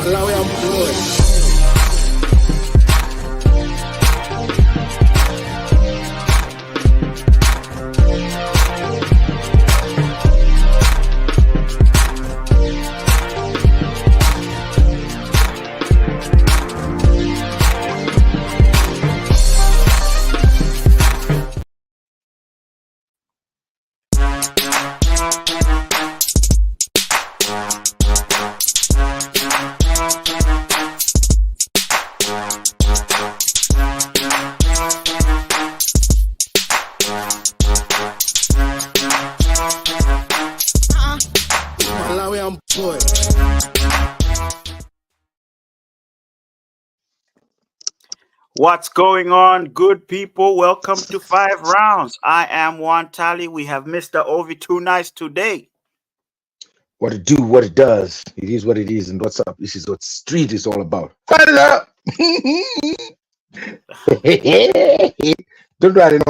Malawi employed. What's going on, good people? Welcome to 5 Rounds. I am Juan Tali. We have Mr. Ovi Too Nice today. What it do, what it does. It is what it is, and what's up. This is what street is all about. Fight it up! Don't worry,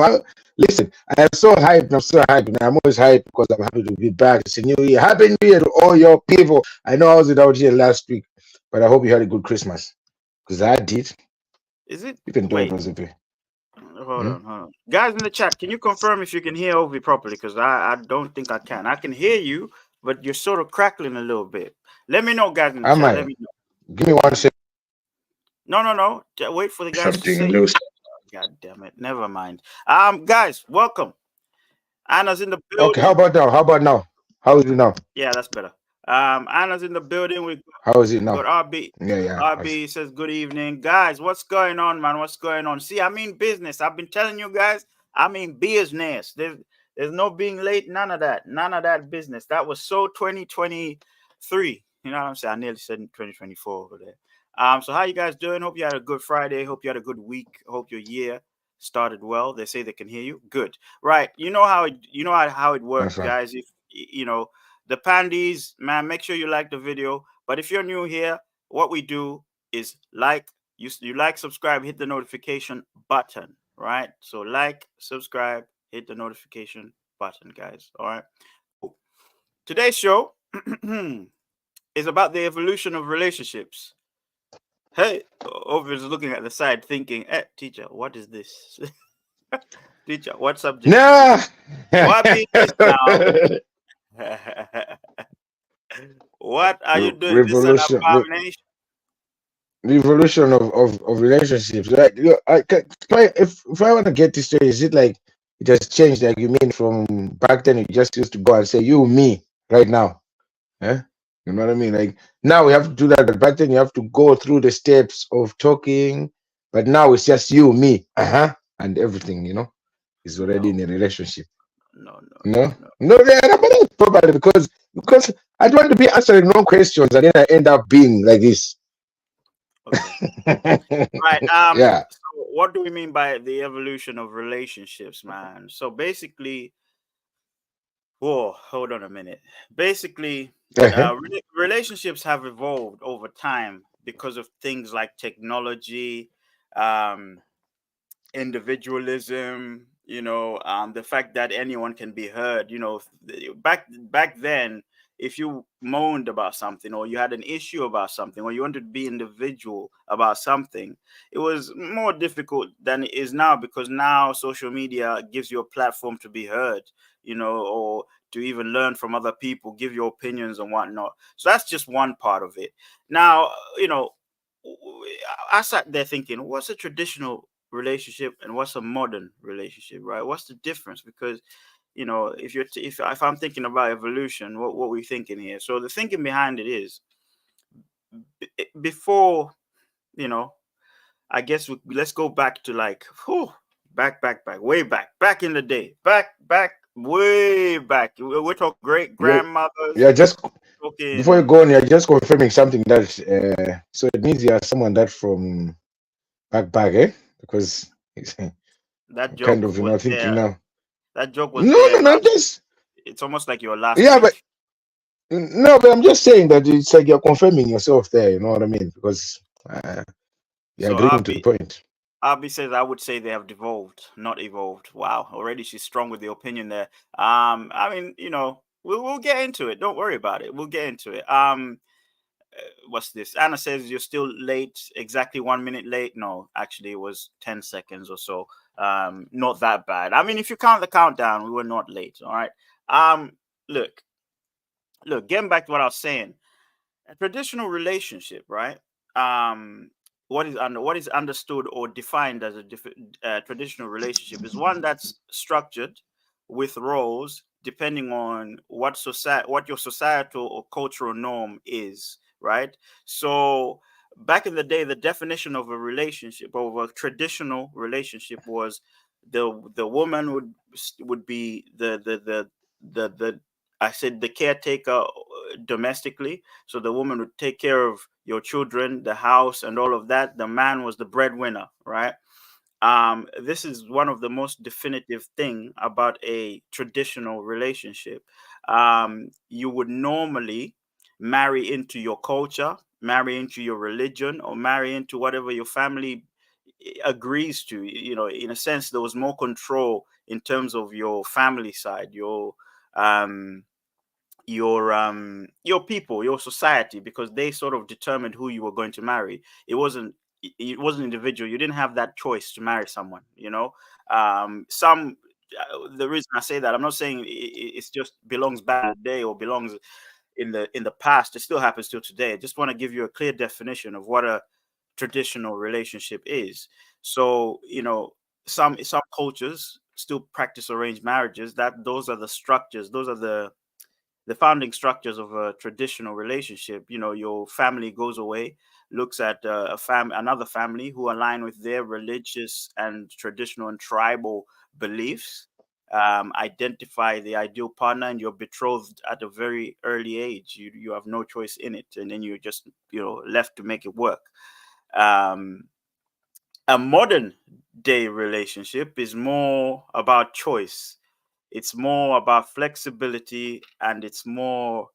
listen, I am so hyped. I'm so hyped, and I'm always hyped because I'm happy to be back. It's a new year. Happy New Year to all your people. I know I was out here last week, but I hope you had a good Christmas, because I did. Is it? Even though Wait. it was a bit. Hold on. Guys in the chat, can you confirm if you can hear Ovi properly? Because I don't think I can. I can hear you, but you're sort of crackling a little bit. Let me know, guys in the chat. Let me know. Give me 1 second. No. Wait for the guys Something to say. loose. God damn it. Never mind. Guys, welcome. Anna's in the building. Okay, how about now? How is it now? Yeah, that's better. Anna's in the building. How is it now? Got RB. Yeah. RB says good evening, guys. What's going on, man? What's going on? See, I mean business. I've been telling you guys. I mean business. There's no being late. None of that business. That was so 2023. You know what I'm saying? I nearly said 2024 over there. So how you guys doing? Hope you had a good Friday. Hope you had a good week. Hope your year started well. They say they can hear you. Good. Right. You know how it works, right. Guys. If you know the pandies, man, make sure you like the video. But if you're new here, what we do is you like, subscribe, hit the notification button, right? So like, subscribe, hit the notification button, guys. All right. Cool. Today's show is about the evolution of relationships. Hey, Ovi is looking at the side thinking, teacher, what is this? Teacher, what subject? Nah. What is this now? What are you doing? Revolution. This is an abomination. Revolution of relationships. Like, if I want to get this straight, is it like it has changed? Like, you mean from back then you just used to go and say you, me, right now? Yeah, you know what I mean? Like, now we have to do that, but back then you have to go through the steps of talking, but now it's just you, me, and everything, is already in a relationship. No. Yeah, probably because I don't want to be answering no questions and then I end up being like this. Okay. Right. Yeah. So what do we mean by the evolution of relationships, man? So basically, hold on a minute. Basically, relationships have evolved over time because of things like technology, individualism. The fact that anyone can be heard. Back then, if you moaned about something or you had an issue about something or you wanted to be individual about something, it was more difficult than it is now, because now social media gives you a platform to be heard, or to even learn from other people, give your opinions and whatnot. So that's just one part of it. Now, I sat there thinking, what's a traditional relationship and what's a modern relationship, right? What's the difference? Because if I'm thinking about evolution, what we thinking here? So the thinking behind it is, before, I guess let's go back to way back in the day, way back. We're talking great grandmothers. Yeah, just talking... Before you go on, you're just confirming something that so it means you're someone that from back, eh? Because that joke kind of was thinking there. Now. That joke was there. No, just it's almost like you're laughing. Yeah, but I'm just saying that it's like you're confirming yourself there. You know what I mean? Because you're agreeing to the point. Abi says, I would say they have devolved, not evolved. Wow, already she's strong with the opinion there. I mean, we'll get into it. Don't worry about it. We'll get into it. what's this? Anna says you're still late, exactly 1 minute late. No, actually, it was 10 seconds or so. Not that bad. I mean, if you count the countdown, we were not late. All right. Um, look, getting back to what I was saying, a traditional relationship, right? Um, what is understood or defined as a traditional relationship is one that's structured with roles depending on what your societal or cultural norm is, right? So back in the day, the definition of a relationship, of a traditional relationship, was the woman would be the I said the caretaker domestically. So the woman would take care of your children, the house, and all of that. The man was the breadwinner, right? This is one of the most definitive thing about a traditional relationship. You would normally marry into your culture, marry into your religion, or marry into whatever your family agrees to. You know, in a sense, there was more control in terms of your family side, um your people, your society, because they sort of determined who you were going to marry. It wasn't individual. You didn't have that choice to marry someone, you know. Some The reason I say that, I'm not saying it's just belongs back in the day or belongs in the past. It still happens till today. I just want to give you a clear definition of what a traditional relationship is. So, you know, some cultures still practice arranged marriages. That those are the structures, those are the founding structures of a traditional relationship. You know, your family goes away, looks at another family who align with their religious and traditional and tribal beliefs, identify the ideal partner, and you're betrothed at a very early age. You have no choice in it, and then you're just, you know, left to make it work. um, a modern day relationship is more about choice. It's more about flexibility, and it's more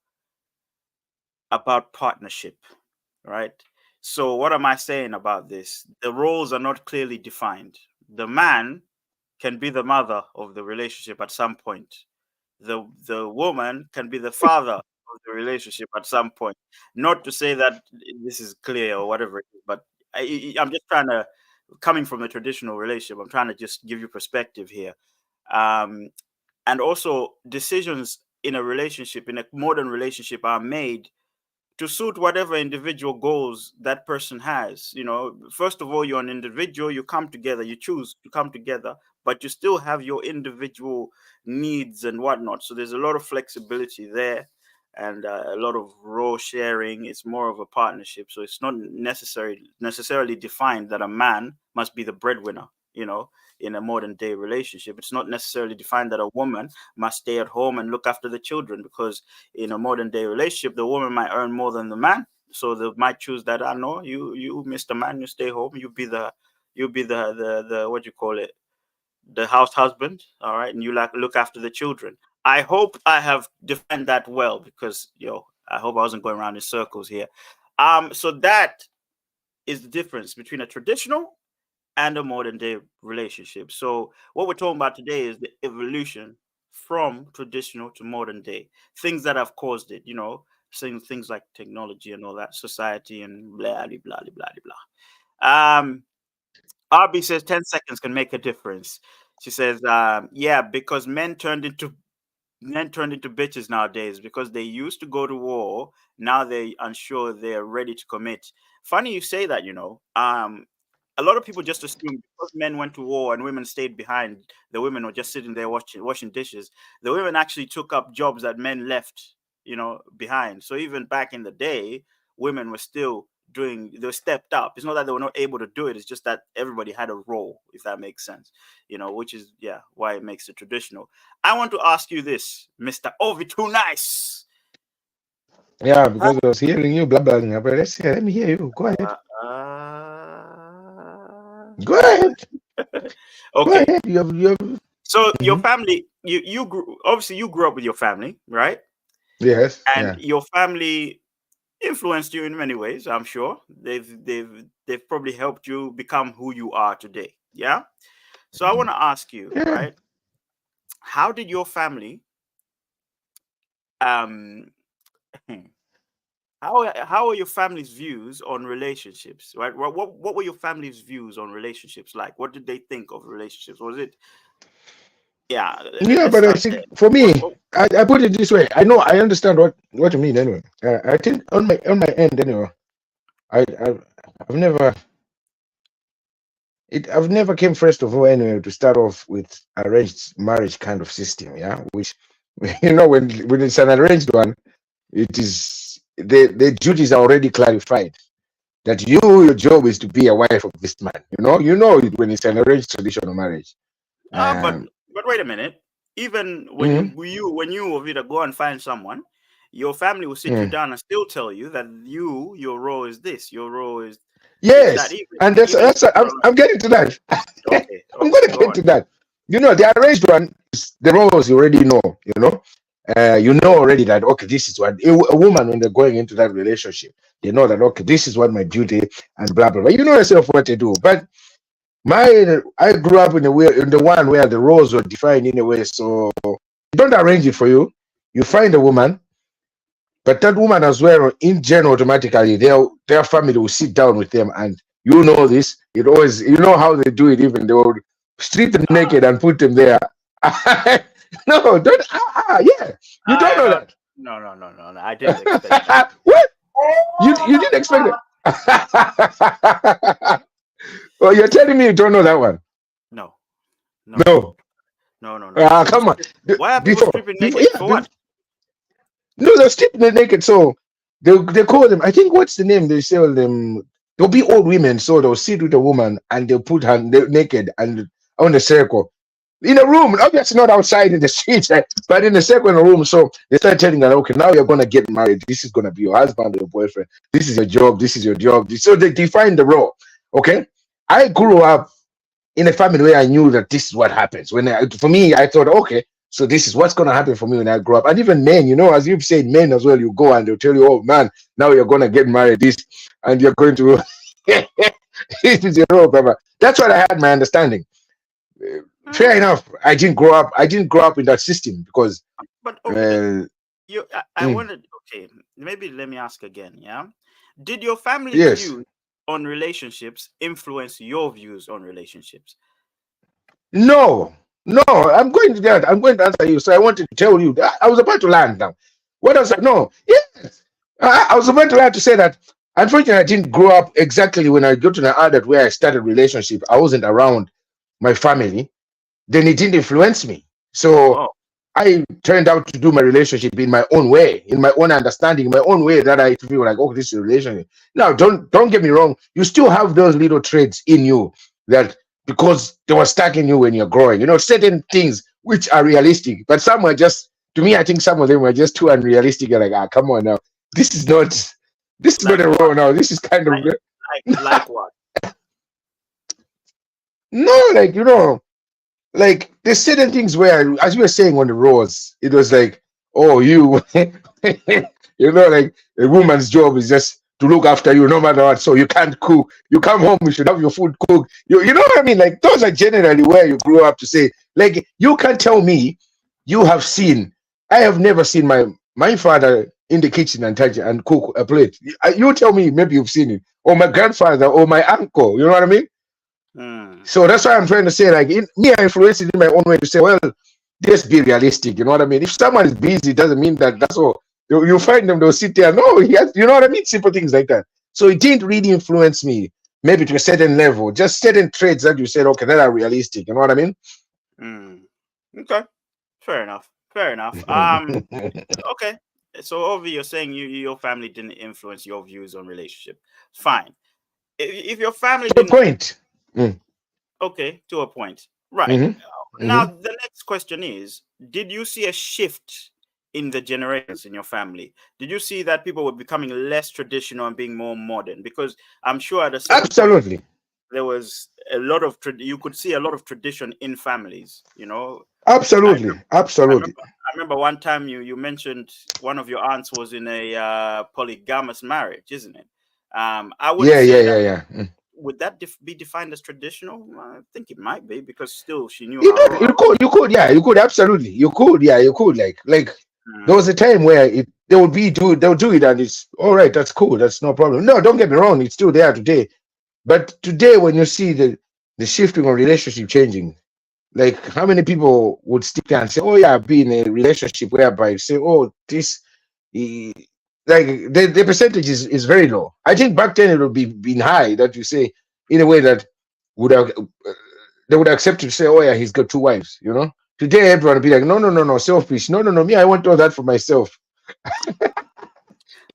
about partnership, right? So, what am I saying about this? The roles are not clearly defined. The man can be the mother of the relationship at some point. The woman can be the father of the relationship at some point. Not to say that this is clear or whatever, but I'm just trying to, coming from a traditional relationship, I'm trying to just give you perspective here. Um, and also, decisions in a relationship, in a modern relationship, are made to suit whatever individual goals that person has. You know, first of all, you're an individual, you come together, you choose to come together, but you still have your individual needs and whatnot. So there's a lot of flexibility there, and a lot of role sharing. It's more of a partnership. So it's not necessarily defined that a man must be the breadwinner, you know, in a modern day relationship. It's not necessarily defined that a woman must stay at home and look after the children, because in a modern day relationship, the woman might earn more than the man. So they might choose that, I know you, Mr. Man, you stay home, you be the what you call it, the house husband, all right, and you like look after the children. I hope I have defined that well, because I hope I wasn't going around in circles here. So that is the difference between a traditional and a modern day relationship. So what we're talking about today is the evolution from traditional to modern day, things that have caused it, saying things like technology and all that, society and blah blah blah blah blah. RB says 10 seconds can make a difference. She says, yeah, because men turned into bitches nowadays, because they used to go to war. Now they unsure they're ready to commit. Funny you say that. A lot of people just assume because men went to war and women stayed behind, the women were just sitting there washing dishes. The women actually took up jobs that men left, behind. So even back in the day, women were still they were stepped up. It's not that they were not able to do it. It's just that everybody had a role, if that makes sense. Which is, yeah, why it makes it traditional. I want to ask you this, Mr. Ovi Too Nice. Yeah, because I was hearing you blabbering. But let me hear you. Go ahead. Go ahead. Go Okay. ahead. You have. So your Mhm. family, you grew, obviously you grew up with your family, right? Yes. And Yeah. your family influenced you in many ways. I'm sure they've probably helped you become who you are today. Yeah. So I want to ask you, Yeah. right? How did your family um how are your family's views on relationships? Right? What were your family's views on relationships like? What did they think of relationships? Was it yeah? Yeah, Let's but I start there. think for me, What I put it this way. I know I understand what you mean anyway. I think on my end anyway. I I've never I've never came first of all anyway to start off with arranged marriage kind of system. Yeah, which when it's an arranged one, it is the duties are already clarified. That your job is to be a wife of this man. You know it when it's an arranged traditional marriage. Ah, but Um, wait a minute. Even when mhm. you of either go and find someone, your family will sit you Mm. down and still tell you that your role is this, your role is that. Yes, and that's Even if that's you're I'm getting to that. okay, I'm okay, gonna go get on. to that. The arranged one is the roles you already know. You know already that okay, this is what a woman when they're going into that relationship, they know that okay, this is what my duty and blah blah blah. You know yourself what they do. But I grew up in the one where the roles were defined in a way, so they don't arrange it for you. You find a woman, but that woman as well, in general, automatically, their family will sit down with them, and you know this. It always, you know how they do it. Even they will strip them Ah, naked and put them there. No, don't. Yeah, you don't I know don't. that. No, no, no, no, no. I didn't expect that. What? You didn't expect it? Well, you're telling me you don't know that one? No, no, No. no, no, no. Come on. Why are people Before, stripping before, naked yeah. for what? No, they're stripping them naked. So they call them. I think what's the name? They sell them. They'll be old women, so they'll sit with a woman and they'll put her naked and on the circle in a room. Obviously not outside in the streets, but in the circle in a room. So they start telling her, okay, now you're gonna get married. This is gonna be your husband or your boyfriend. This is your job. This is your job. So they define the role. Okay, I grew up in a family where I knew that this is what happens. For me, I thought, okay, so this is what's going to happen for me when I grow up. And even men, as you've said, men as well, you go and they'll tell you, oh man, now you're going to get married, this, and you're going to, this is your role, Baba. That's what I had my understanding. Fair Uh, enough. I didn't grow up in that system because, but okay, uh, I mm, wanted. Okay, maybe let me ask again. Yeah, did your family's yes. views on relationships influence your views on relationships? No, no, I'm going to that. I'm going to answer you. So I wanted to tell you that I was about to land now. What else? No, yes. I was about to land to say that unfortunately I didn't grow up exactly when I got to the adult where I started relationship. I wasn't around my family. Then it didn't influence me. So Oh, I turned out to do my relationship in my own way, in my own understanding, in my own way that I feel like, oh, this is a relationship. Now, don't get me wrong. You still have those little traits in you that because they were stuck in you when you're growing. Certain things which are realistic, but some are just to me. I think some of them were just too unrealistic. You're like, come on now, this is not this is not like a what? role now. This is kind Like of like what? no, like there's certain things where, as you were saying on the roads, it was like, oh, like a woman's job is just to look after you no matter what. So you can't cook. You come home, you should have your food cooked. You know what I mean? Like those are generally where you grew up to say, like you can't tell me you have seen. I have never seen my father in the kitchen and touch and cook a plate. You tell me maybe you've seen it, or my grandfather, or my uncle. You know what I mean? Hmm. So that's why I'm trying to say, like, me, I influence it in my own way to say, well, just be realistic. You know what I mean? If someone is busy, it doesn't mean that that's all. You find them, they'll sit there. No, you know what I mean? Simple things like that. So it didn't really influence me, maybe to a certain level, just certain traits that you said, okay, that are realistic. You know what I mean? Hmm. Okay. Fair enough. Fair enough. Okay. So over, you're saying your family didn't influence your views on relationship. Fine. If your family To a didn't, point. Mm, okay, to a point, right? hmm Now hmm the next question is: did you see a shift in the generations in your family? Did you see that people were becoming less traditional and being more modern? Because I'm sure at a certain point Absolutely. there was a lot of you could see a lot of tradition in families. I Absolutely. remember, I Absolutely. remember, I remember one time you mentioned one of your aunts was in a polygamous marriage, isn't it? I wouldn't Yeah, yeah, say that. yeah, yeah. Mm. Would that be defined as traditional? I think it might be because still she knew You her know, role. you could, yeah, you could, absolutely. You could, yeah, you could, like, There was a time where they'll do it and it's all right, that's cool, that's no problem. No, don't get me wrong, it's still there today. But today when you see the shifting of relationship changing, like how many people would stick there and say, "Oh yeah, I've been in a relationship whereby say, oh this," eh, like the percentage is very low. I think back then it would be been high that you say in a way that would have they would accept to say, "Oh yeah, he's got two wives." You know, today everyone would be like, "No, no, no, no, selfish. No, no, no, me, I want all that for myself."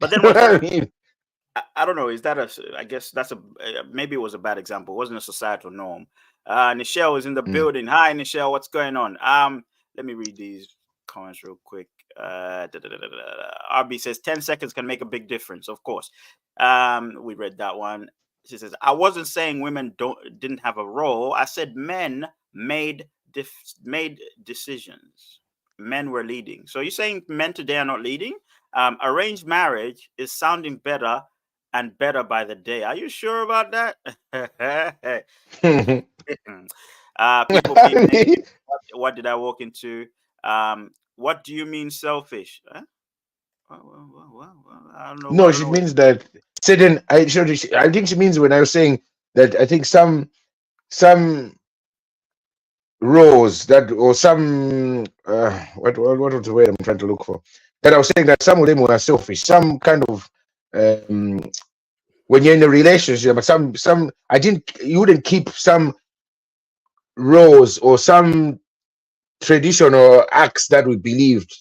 But You then know what? what I mean? I don't know. Is that a? I guess that's a. Maybe it was a bad example. It wasn't a societal norm. Nichelle is in the Mm. building. Hi, Nichelle. What's going on? Let me read these comments real quick. RB says 10 seconds can make a big difference. Of course. We read that one. She says I wasn't saying women didn't have a role. I said men made decisions. Men were leading. So you're saying men today are not leading? Arranged marriage is sounding better and better by the day. Are you sure about that? People being I naked. mean, What did I walk into? What do you mean selfish? Huh? Well, I don't know. I no, don't she know. means that certain. I think she means when I was saying that I think some roles that or some what was the word I'm trying to look for? That I was saying that some of them were selfish. Some kind of um, when you're in a relationship, but some I didn't you wouldn't keep some roles or some traditional acts that we believed.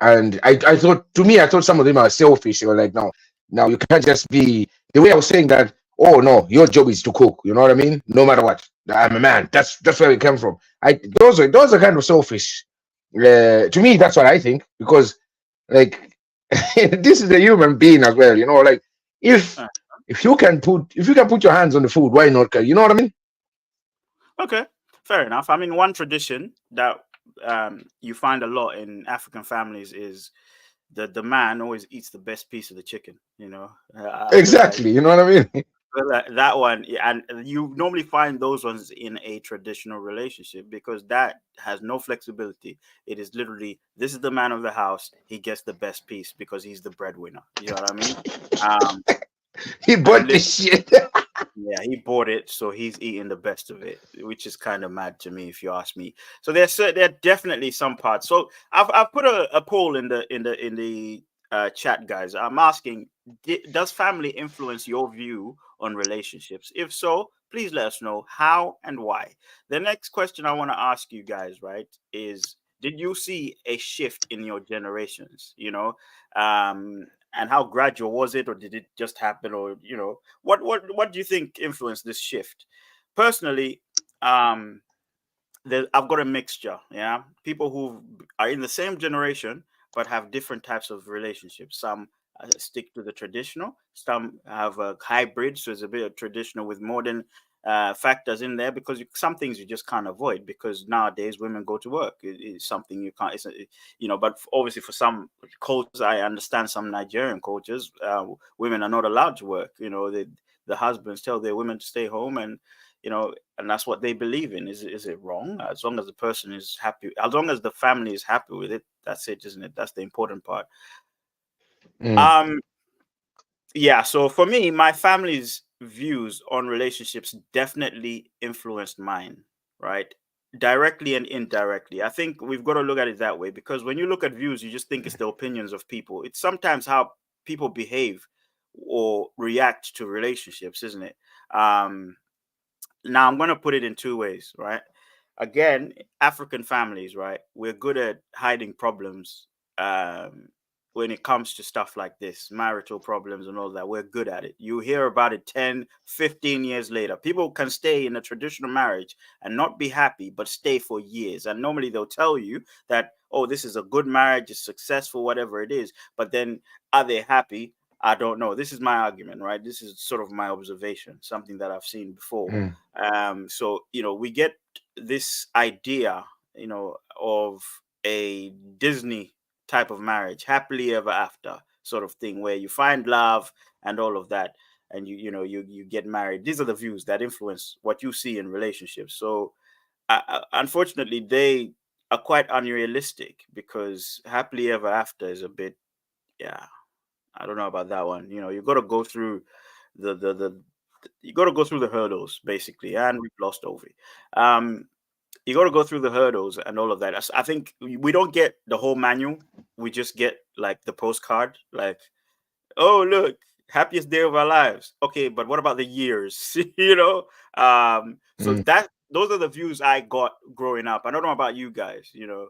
And I thought, to me, I thought some of them are selfish. Or like, no, now you can't just be the way I was saying that. Oh no, your job is to cook. You know what I mean? No matter what, I'm a man. That's where it came from. I those are kind of selfish. To me, that's what I think because like this is a human being as well. You know, like if Uh, if you can put your hands on the food, why not? You know what I mean? okay, fair enough. I mean, one tradition that you find a lot in African families is the man always eats the best piece of the chicken. I feel like Exactly. You know what I mean? that one, yeah, and you normally find those ones in a traditional relationship because that has no flexibility. It is literally this is the man of the house. He gets the best piece because he's the breadwinner. You know what I mean? Um, He and bought the literally, shit. yeah, he bought it, so he's eating the best of it, which is kind of mad to me, if you ask me. So there are definitely some parts. So I've put a poll in the chat, guys. I'm asking, does family influence your view on relationships? If so, please let us know how and why. The next question I want to ask you guys, right, is did you see a shift in your generations? And how gradual was it, or did it just happen, or what do you think influenced this shift? Personally, um, I've got a mixture. Yeah, people who are in the same generation but have different types of relationships. Some stick to the traditional. Some have a hybrid, so it's a bit of traditional with modern factors in there because some things you just can't avoid because nowadays women go to work. It's something you can't. But obviously for some cultures, I understand some Nigerian cultures, women are not allowed to work. The husbands tell their women to stay home and that's what they believe in. Is it wrong? As long as the person is happy, as long as the family is happy with it, that's it, isn't it? That's the important part. Mm, Um, yeah. So for me, my family's views on relationships definitely influenced mine, right? Directly and indirectly. I think we've got to look at it that way because when you look at views, you just think it's the opinions of people. It's sometimes how people behave or react to relationships, isn't it? Um, Now I'm going to put it in two ways, right? Again, African families, right? We're good at hiding problems um, when it comes to stuff like this, marital problems and all that. We're good at it. You hear about it 10, 15 years later. People can stay in a traditional marriage and not be happy, but stay for years. And normally they'll tell you that, oh, this is a good marriage, it's successful, whatever it is. But then are they happy? I don't know. This is my argument, right? This is sort of my observation, something that I've seen before. mm, So we get this idea, of a Disney type of marriage, happily ever after sort of thing, where you find love and all of that, and you get married. These are the views that influence what you see in relationships. So unfortunately, they are quite unrealistic, because happily ever after is a bit, yeah, I don't know about that one. You know, you got to go through the you got to go through the hurdles basically, and we've lost Ovi. Um, you got to go through the hurdles and all of that. I think we don't get the whole manual. We just get like the postcard, like, oh look, happiest day of our lives. Okay, but what about the years? You know, so Mm. that those are the views I got growing up. I don't know about you guys. You know,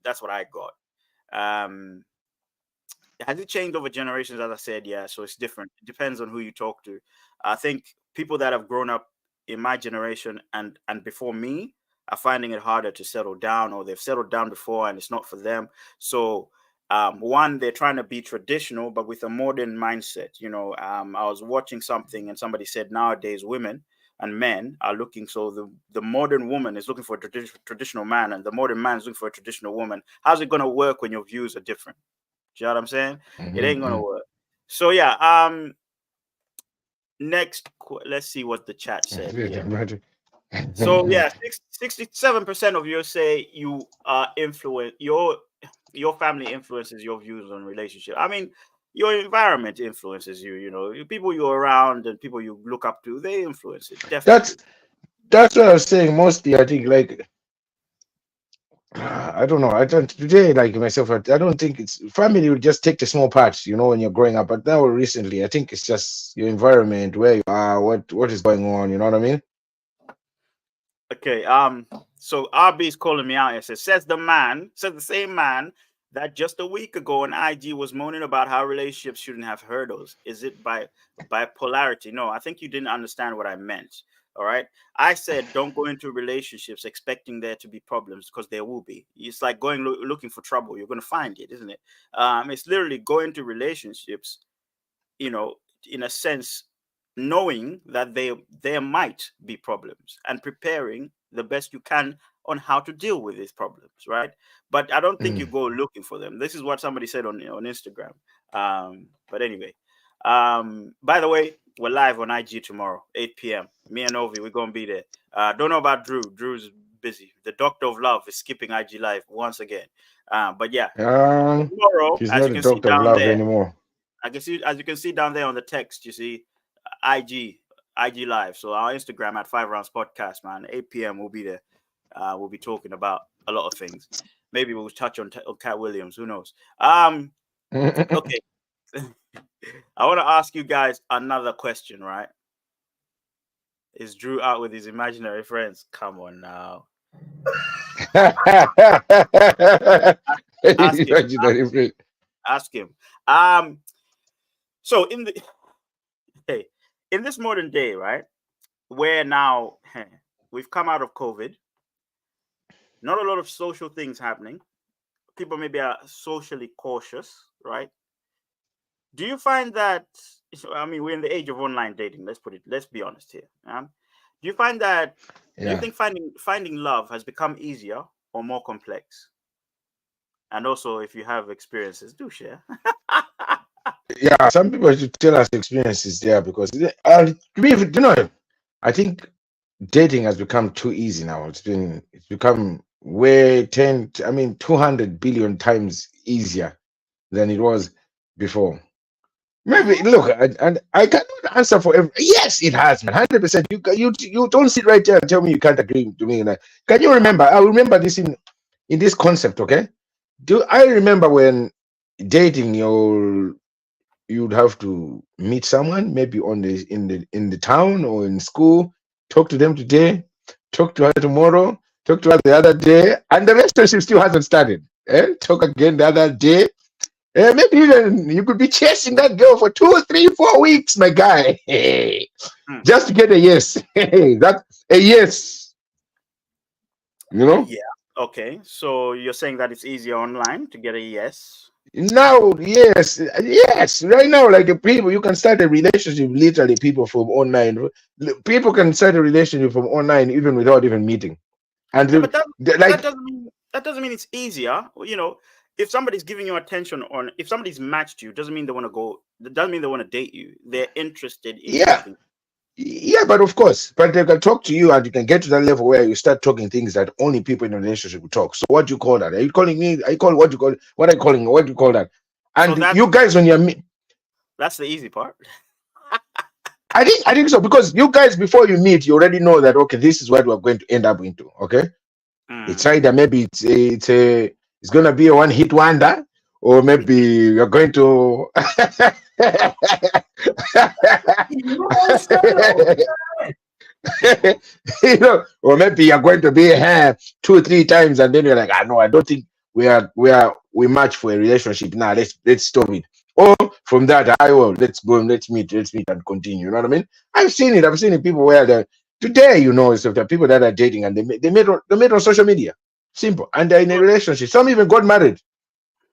that's what I got. Um, has it changed over generations? As I said, yeah. So it's different. It depends on who you talk to. I think people that have grown up in my generation and before me are finding it harder to settle down, or they've settled down before and it's not for them. So one, they're trying to be traditional, but with a modern mindset. You know, I was watching something and somebody said nowadays women and men are looking. So the modern woman is looking for a traditional man, and the modern man is looking for a traditional woman. How's it going to work when your views are different? Do you know what I'm saying? It ain't gonna Mm-hmm. work. So yeah, let's see what the chat said here. So yeah, 67% of you say you influence your family influences your views on relationship. I mean, your environment influences you. You know, people you're around and people you look up to, they influence it that's definitely. that's what I was saying. Mostly, I think like I don't know. I don't today like myself. I don't think it's family will just take the small parts, when you're growing up. But now recently, I think it's just your environment, where you are, what is going on. You know what I mean? Okay. So RB is calling me out and says the same man that just a week ago on IG was moaning about how relationships shouldn't have hurdles. Is it by bipolarity? No, I think you didn't understand what I meant. All right. I said don't go into relationships expecting there to be problems, because there will be. It's like going looking for trouble. You're going to find it, isn't it? It's literally going to relationships, you know, in a sense, knowing that there might be problems and preparing the best you can on how to deal with these problems, right? But I don't think you Mm. go looking for them. This is what somebody said on Instagram. But anyway, by the way, we're live on IG tomorrow, 8 p.m. Me and Ovi, we're gonna be there. Don't know about Drew. Drew's busy. The Doctor of Love is skipping IG live once again. But yeah, tomorrow, He's as not you a can see doctor of down love there, anymore. I can see, as you can see down there on the text, you see IG, IG live. So our Instagram at 5 Rounds Podcast, man. 8 p.m. we'll be there. We'll be talking about a lot of things. Maybe we'll touch on Cat Williams. Who knows? Okay. I want to ask you guys another question, right? Is Drew out with his imaginary friends? Come on now. Ask him. Imaginary friend. Ask him. Um. So in the hey, in this modern day, right, where now we've come out of COVID, not a lot of social things happening. People maybe are socially cautious, right? Do you find that? I mean, we're in the age of online dating. Let's be honest here. Do you find that? Do you Yeah. think finding love has become easier or more complex? And also, if you have experiences, do share. Yeah, some people should tell us experiences there because I think dating has become too easy now. It's become way 200 billion times easier than it was before. Maybe Hmm. look, and I cannot answer for every. Yes, it has, man. 100%. You don't sit right there and tell me you can't agree to me. Like, can you remember? I remember this in this concept. Okay, do I remember when dating you'd have to meet someone maybe on the in the town or in school, talk to them today, talk to her tomorrow, talk to her the other day, and the relationship still hasn't started. Talk again the other day. Maybe even you could be chasing that girl for 2, 3, 4 weeks, my guy. Hmm. Just to get a yes. That's a yes, you know? Yeah. Okay. So you're saying that it's easier online to get a yes. Now, yes, yes. Right now, like people, you can start a relationship literally, people from online. People can start a relationship from online even without even meeting. And Yeah, but that like, doesn't mean it's easier. You know, if somebody's giving you attention on, if somebody's matched you, doesn't mean they want to go. That doesn't mean they want to date you. They're interested in yeah, talking. Yeah, but of course, but they can talk to you, and you can get to that level where you start talking things that only people in a relationship will talk. So what do you call that? Are you calling me? I call what you call what I calling? What do you call that? So And you guys on your that's the easy part. I think so, because you guys before you meet, you already know that okay, this is what we're going to end up into. Okay, it's Mm. either maybe it's gonna be a one hit wonder, or maybe you're going to or maybe you're going to be here 2 or 3 times, and then you're like, no, I don't think we match for a relationship. Now let's stop it. Or from that, I will let's meet and continue. You know what I mean? I've seen it. I've seen it. People where today, so there are people that are dating and they met on social media. Simple, and they're in a So, relationship. Some even got married.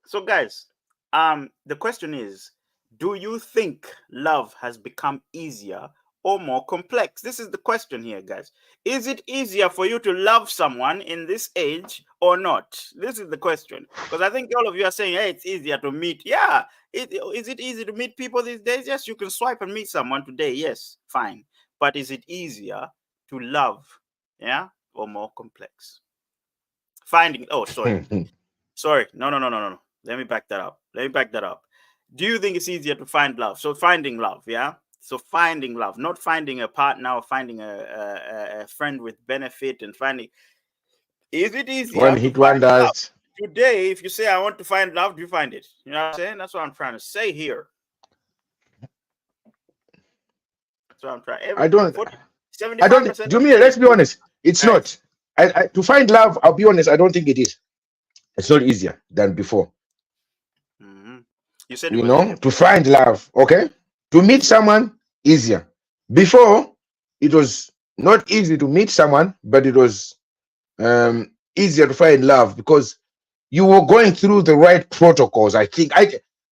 so guys, the question is, do you think love has become easier or more complex? This is the question here, guys. Is it easier for you to love someone in this age or not? This is the question. Because I think all of you are saying, hey, it's easier to meet. Yeah. Is it easy to meet people these days? Yes, you can swipe and meet someone today. Yes, fine. But is it easier to love? Yeah, or more complex? Finding, oh, sorry. Sorry. No, no, no, no, no, no. Let me back that up. Let me back that up. Do you think it's easier to find love? So finding love, yeah? So finding love, not finding a partner or finding a friend with benefit and finding. Is it One easier to hit find love? wonders. Today, if you say, I want to find love, do you find it? You know what I'm saying? That's what I'm trying to say here. That's what I'm trying. I don't. 40, I don't. 75% Do are me. saying Let's it's be easy. honest. It's All right. not. To find love, I'll be honest. I don't think it is. It's not easier than before. Mm-hmm. You said it was easier To before. find love, okay? To meet someone, easier. Before, it was not easy to meet someone, but it was easier to find love because you were going through the right protocols. I think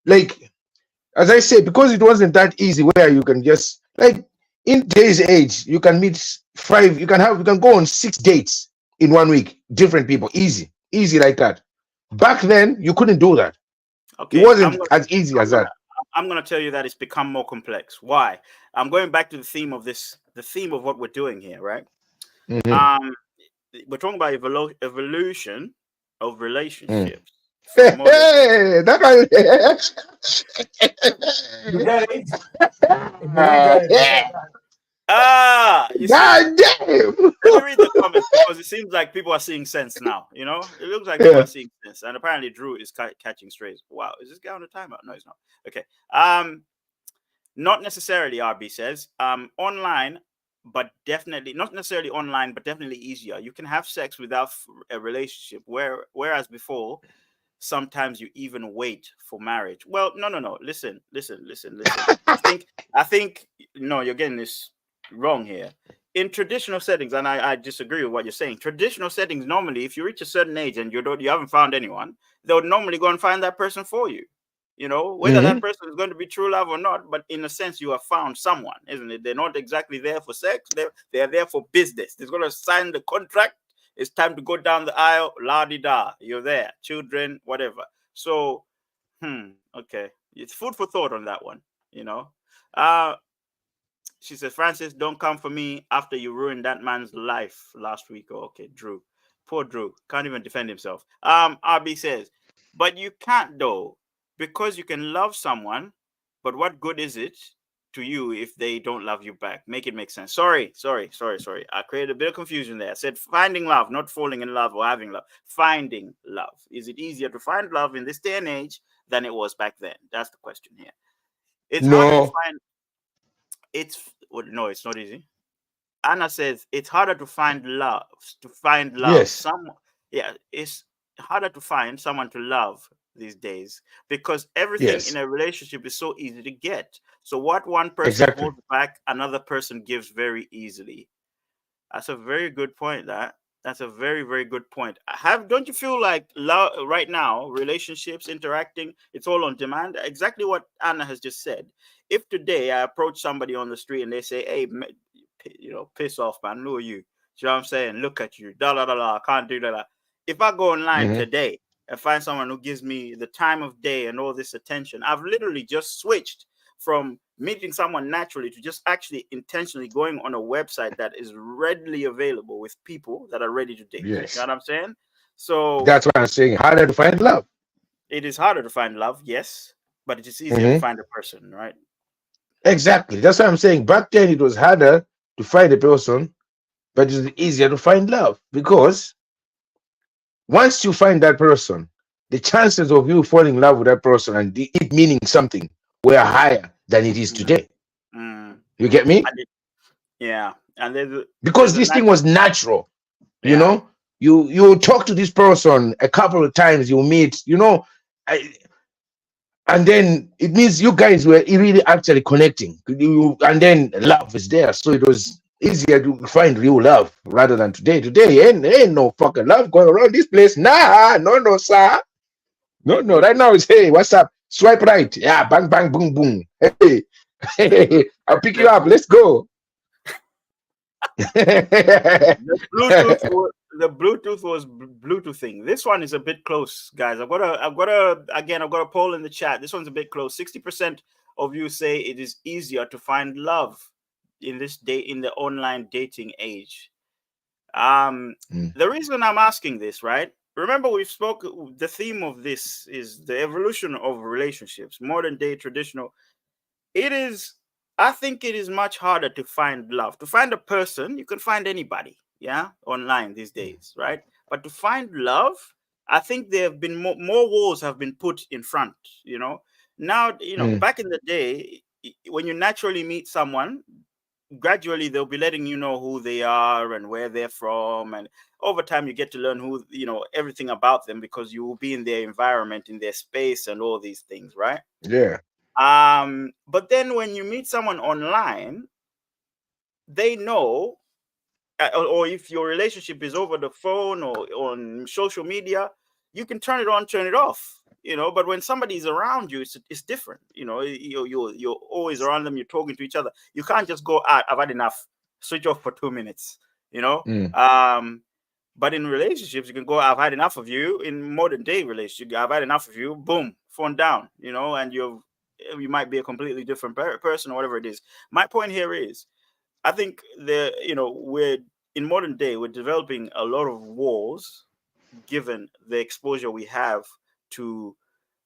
like as I said, because it wasn't that easy where you can just like in today's age, you can meet you can go on 6 dates in 1 week, different people, easy like that. Back then, you couldn't do that. It Okay, wasn't as easy I'm as gonna that. I'm gonna tell you that it's become more complex. Why? I'm going back to the theme of this, the theme of what we're doing here, right? Mhm. Um, we're talking about evolution of Mm. relationships from modern. Hey, that You got it. You was, got it. yeah. You see, God damn. let me read the comments because it seems like people are seeing sense now. You know, it looks like people Yeah. are seeing sense, and apparently Drew is catching strays. Wow, is this guy on a timeout? No, he's not. Okay. Not necessarily, RB says. Online, but definitely not necessarily online, but definitely easier. You can have sex without a relationship, whereas before, sometimes you even wait for marriage. Well, no, no, no. Listen. I think no, you're getting this wrong here. In traditional settings, and I disagree with what you're saying. Traditional settings, normally, if you reach a certain age and you haven't found anyone, they would normally go and find that person for you. You know, whether that Mhm. person is going to be true love or not, but in a sense, you have found someone, isn't it? They're not exactly there for sex. They're there for business. They're going to sign the contract. It's time to go down the aisle. La di da. You're there. Children, whatever. So, okay. It's food for thought on that one. You know. Uh, she says, Francis, don't come for me after you ruined that man's life last week. Oh, okay, Drew. Poor Drew. Can't even defend himself. RB says, but you can't though, because you can love someone, but what good is it to you if they don't love you back? Make it make sense. Sorry. I created a bit of confusion there. I said finding love, not falling in love or having love. Finding love. Is it easier to find love in this day and age than it was back then? That's the question here. It's harder to No. find well, no, it's not easy. Anna says it's harder to find love. To find love, Yes. yeah, it's harder to find someone to love these days because everything in Yes. a relationship is so easy to get. So what one person Exactly. holds back, another person gives very easily. That's a very good point. That's a very very good point. Have don't you feel like love right now relationships interacting it's all on demand? Exactly what Anna has just said. If today I approach somebody on the street and they say, "Hey, piss off, man, who are you?" You know what I'm saying? Look at you, da da da da. I can't do that. If I go online Mhm. today and find someone who gives me the time of day and all this attention, I've literally just switched from meeting someone naturally to just actually intentionally going on a website that is readily available with people that are ready to date. You know Yes. what I'm saying? So That's why I'm saying harder to find love. it is harder to find love, yes, but it is easier to Mhm. find a person, right? Exactly. That's why I'm saying back then it was harder to find a person, but it's easier to find love because once you find that person, the chances of you falling in love with that person and it meaning something were higher than it is Mm, today. mm. You get me? Yeah, and Because there's a this thing natural, was natural. You yeah. know, you talk to this person a couple of times, you meet, I, and then it means you guys were really actually connecting. And then love is there, so it was easier to find real love rather than today. Today ain't no fucking love going around this place. Nah, no, sir. No. Right now it's hey, what's up? Swipe right. Yeah, bang, bang, boom, boom. Hey, hey, I'll pick you up. The Let's go. The Bluetooth was Bluetoothing. This one is a bit close, guys. I've got a poll in the chat. This one's a bit close. 60% of you say it is easier to find love in the online dating age. Um, Mm, the reason I'm asking this, right? Remember, we spoke. The theme of this is the evolution of relationships, modern day traditional. It is, I think it is much harder to find love. To find a person, you can find anybody, yeah, online these days, right? But to find love, I think there have been more walls have been put in front, you know. Now, mm, back in the day, when you naturally meet someone, gradually they'll be letting you know who they are and where they're from, and over time you get to learn who, everything about them because you will be in their environment, in their space, and all these things, right? yeah, But then when you meet someone online, they know, or if your relationship is over the phone or on social media, you can turn it on, turn it off. But when somebody's around you, it's different. You're always around them. You're talking to each other. You can't just go, I've had enough. Switch off for 2 minutes. You know. mm, But in relationships, you can go, I've had enough of you. In modern day relationship, I've had enough of you. Boom, phone down. And you might be a completely different person or whatever it is. My point here is, I think we're in modern day, we're developing a lot of walls given the exposure we have to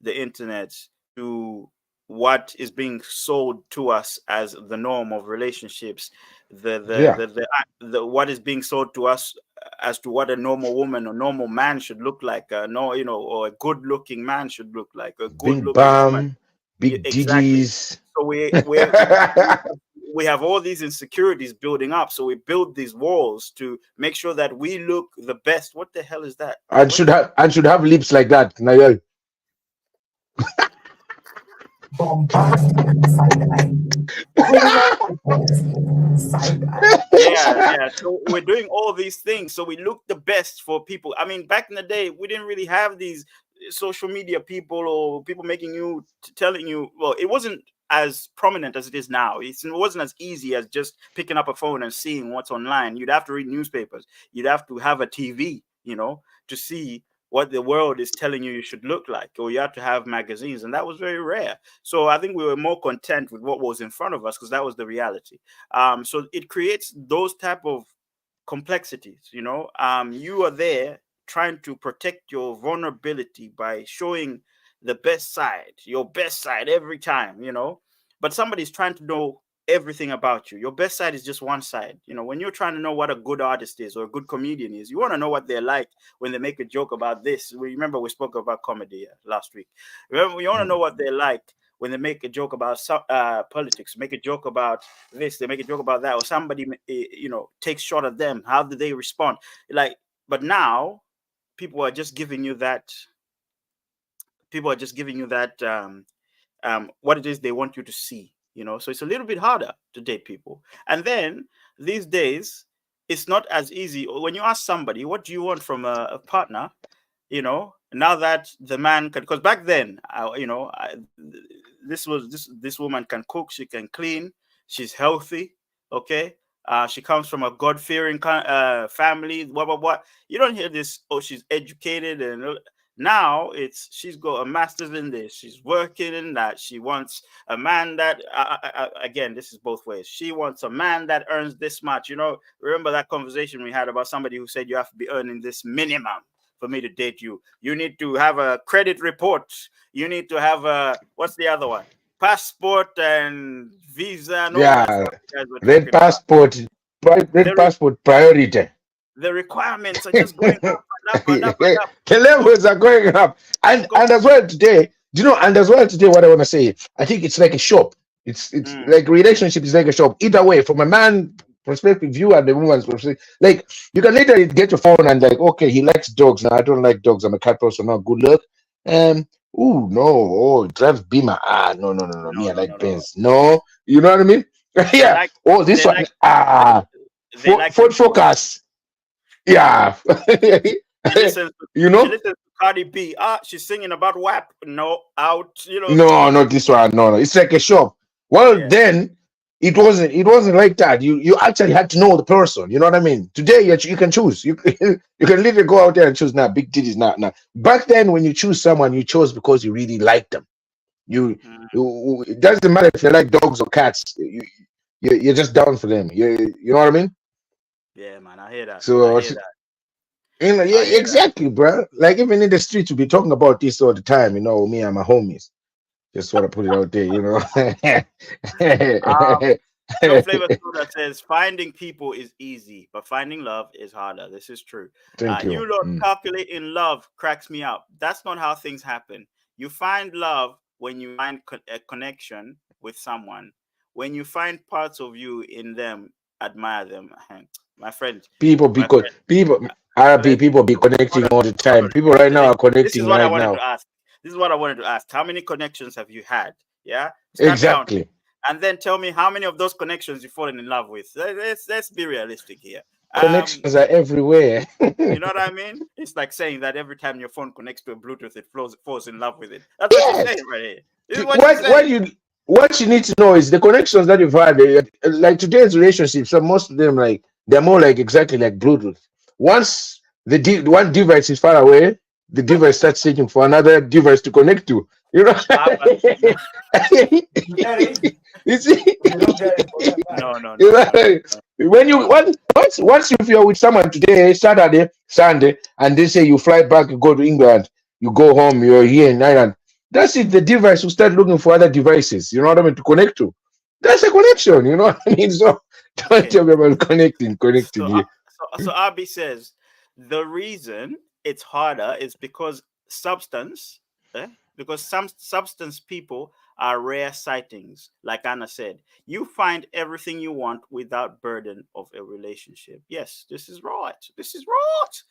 the internet, to what is being sold to us as the norm of relationships, yeah. the what is being sold to us as to what a normal woman or normal man should look like, no, or a good looking man should look like, a good Big looking woman. Bam, Yeah, big exactly. Digis. So we have all these insecurities building up. So we build these walls to make sure that we look the best. What the hell is that? and should have lips like that. Nayel. Bombastic side eye. Side eye. Yeah. So we're doing all these things so we look the best for people. I mean, back in the day, we didn't really have these social media people or people making you telling you. Well, it wasn't as prominent as it is now. It wasn't as easy as just picking up a phone and seeing what's online. You'd have to read newspapers. You'd have to have a TV, to see what the world is telling you should look like, or you have to have magazines, and that was very rare. So I think we were more content with what was in front of us because that was the reality. So it creates those type of complexities. You are there trying to protect your vulnerability by showing the best side, your best side every time. But somebody's trying to know everything about you. Your best side is just one side. When you're trying to know what a good artist is or a good comedian is, you want to know what they're like when they make a joke about this. Remember we spoke about comedy last week. Remember, you want to know what they're like when they make a joke about politics, make a joke about this, they make a joke about that, or somebody takes shot at them. How do they respond? But now people are just giving you that. People are just giving you that. What it is they want you to see. So it's a little bit harder to date people. And then these days, it's not as easy. When you ask somebody, what do you want from a partner? Now that the man can, because back then, this woman can cook, she can clean, she's healthy, okay. She comes from a God-fearing family. What? You don't hear this. Oh, she's educated, and Now she's got a master's in this. She's working in that. She wants a man that again, this is both ways. She wants a man that earns this much. You know, remember that conversation we had about somebody who said you have to be earning this minimum for me to date you. You need to have a credit report. You need to have a what's the other one? Passport and visa and all that Yeah, stuff you guys were red talking about. passport, red passport priority. The requirements are just going up and up and up and up. The levels are going up, and as well today, and as well today, what I want to say, I think it's like a shop. It's like relationship is like a shop. Either way, from a man perspective, you and the woman's perspective, like you can literally get your phone and like, okay, he likes dogs. Now I don't like dogs. I'm a cat person. Now good luck. Oh no, oh, it drives Beamer. No. Me, I like No. Benz. No, you know what I mean? They Yeah. like Oh, this they one. like they like Ford Focus. Yeah. she listens You she know? listens to Cardi B. She's singing about WAP. No, out, No, not this one. No. It's like a shop. Well, yeah. then it wasn't like that. You actually had to know the person. You know what I mean? Today you can choose. You you can literally go out there and choose now. Big titties, now. Back then, when you choose someone, you chose because you really liked them. Mm, It doesn't matter if you like dogs or cats. You're just down for them. You know what I mean? yeah, man. I hear that. I So hear that. yeah, I hear that. exactly, bro. Like even in the streets, we be talking about this all the time. Me and my homies. Just want to put it out there. Um, No Flavor Soda says finding people is easy, but finding love is harder. This is true. Thank you. You lot calculating love cracks me up. That's not how things happen. You find love when you find a connection with someone. When you find parts of you in them, admire them. My friend, People, my because friend. people, RP Let people be hold connecting on, all the hold time. on. People right now are This is connecting what I right wanted now. to ask. This is what I wanted to ask. How many connections have you had? Yeah, start counting, Exactly. and then tell me how many of those connections you've fallen in love with. Let's be realistic here. Connections are everywhere. You know what I mean? It's like saying that every time your phone connects to a Bluetooth, it falls in love with it. That's what you're Yes. saying right here. This is what you're What saying. what you what you need to know is the connections that you've had. Like today's relationships, so most of them like they're more like exactly like Bluetooth. Once one device is far away, the device starts searching for another device to connect to. You know. No, Get it? You see, If you don't get it, forget about no, it. no, you no, no, know, when you no. once if you're with someone today, Saturday, Sunday, and they say you fly back, you go to England, you go home, you're here in Ireland. That's it. The device will start looking for other devices. You know what I mean to connect to. That's a connection. You know what I mean. So don't Okay. tell me about connecting So, here. RB says the reason it's harder is because substance, because some substance people are rare sightings. Like Anna said, you find everything you want without burden of a relationship. Yes, this is right. This is right.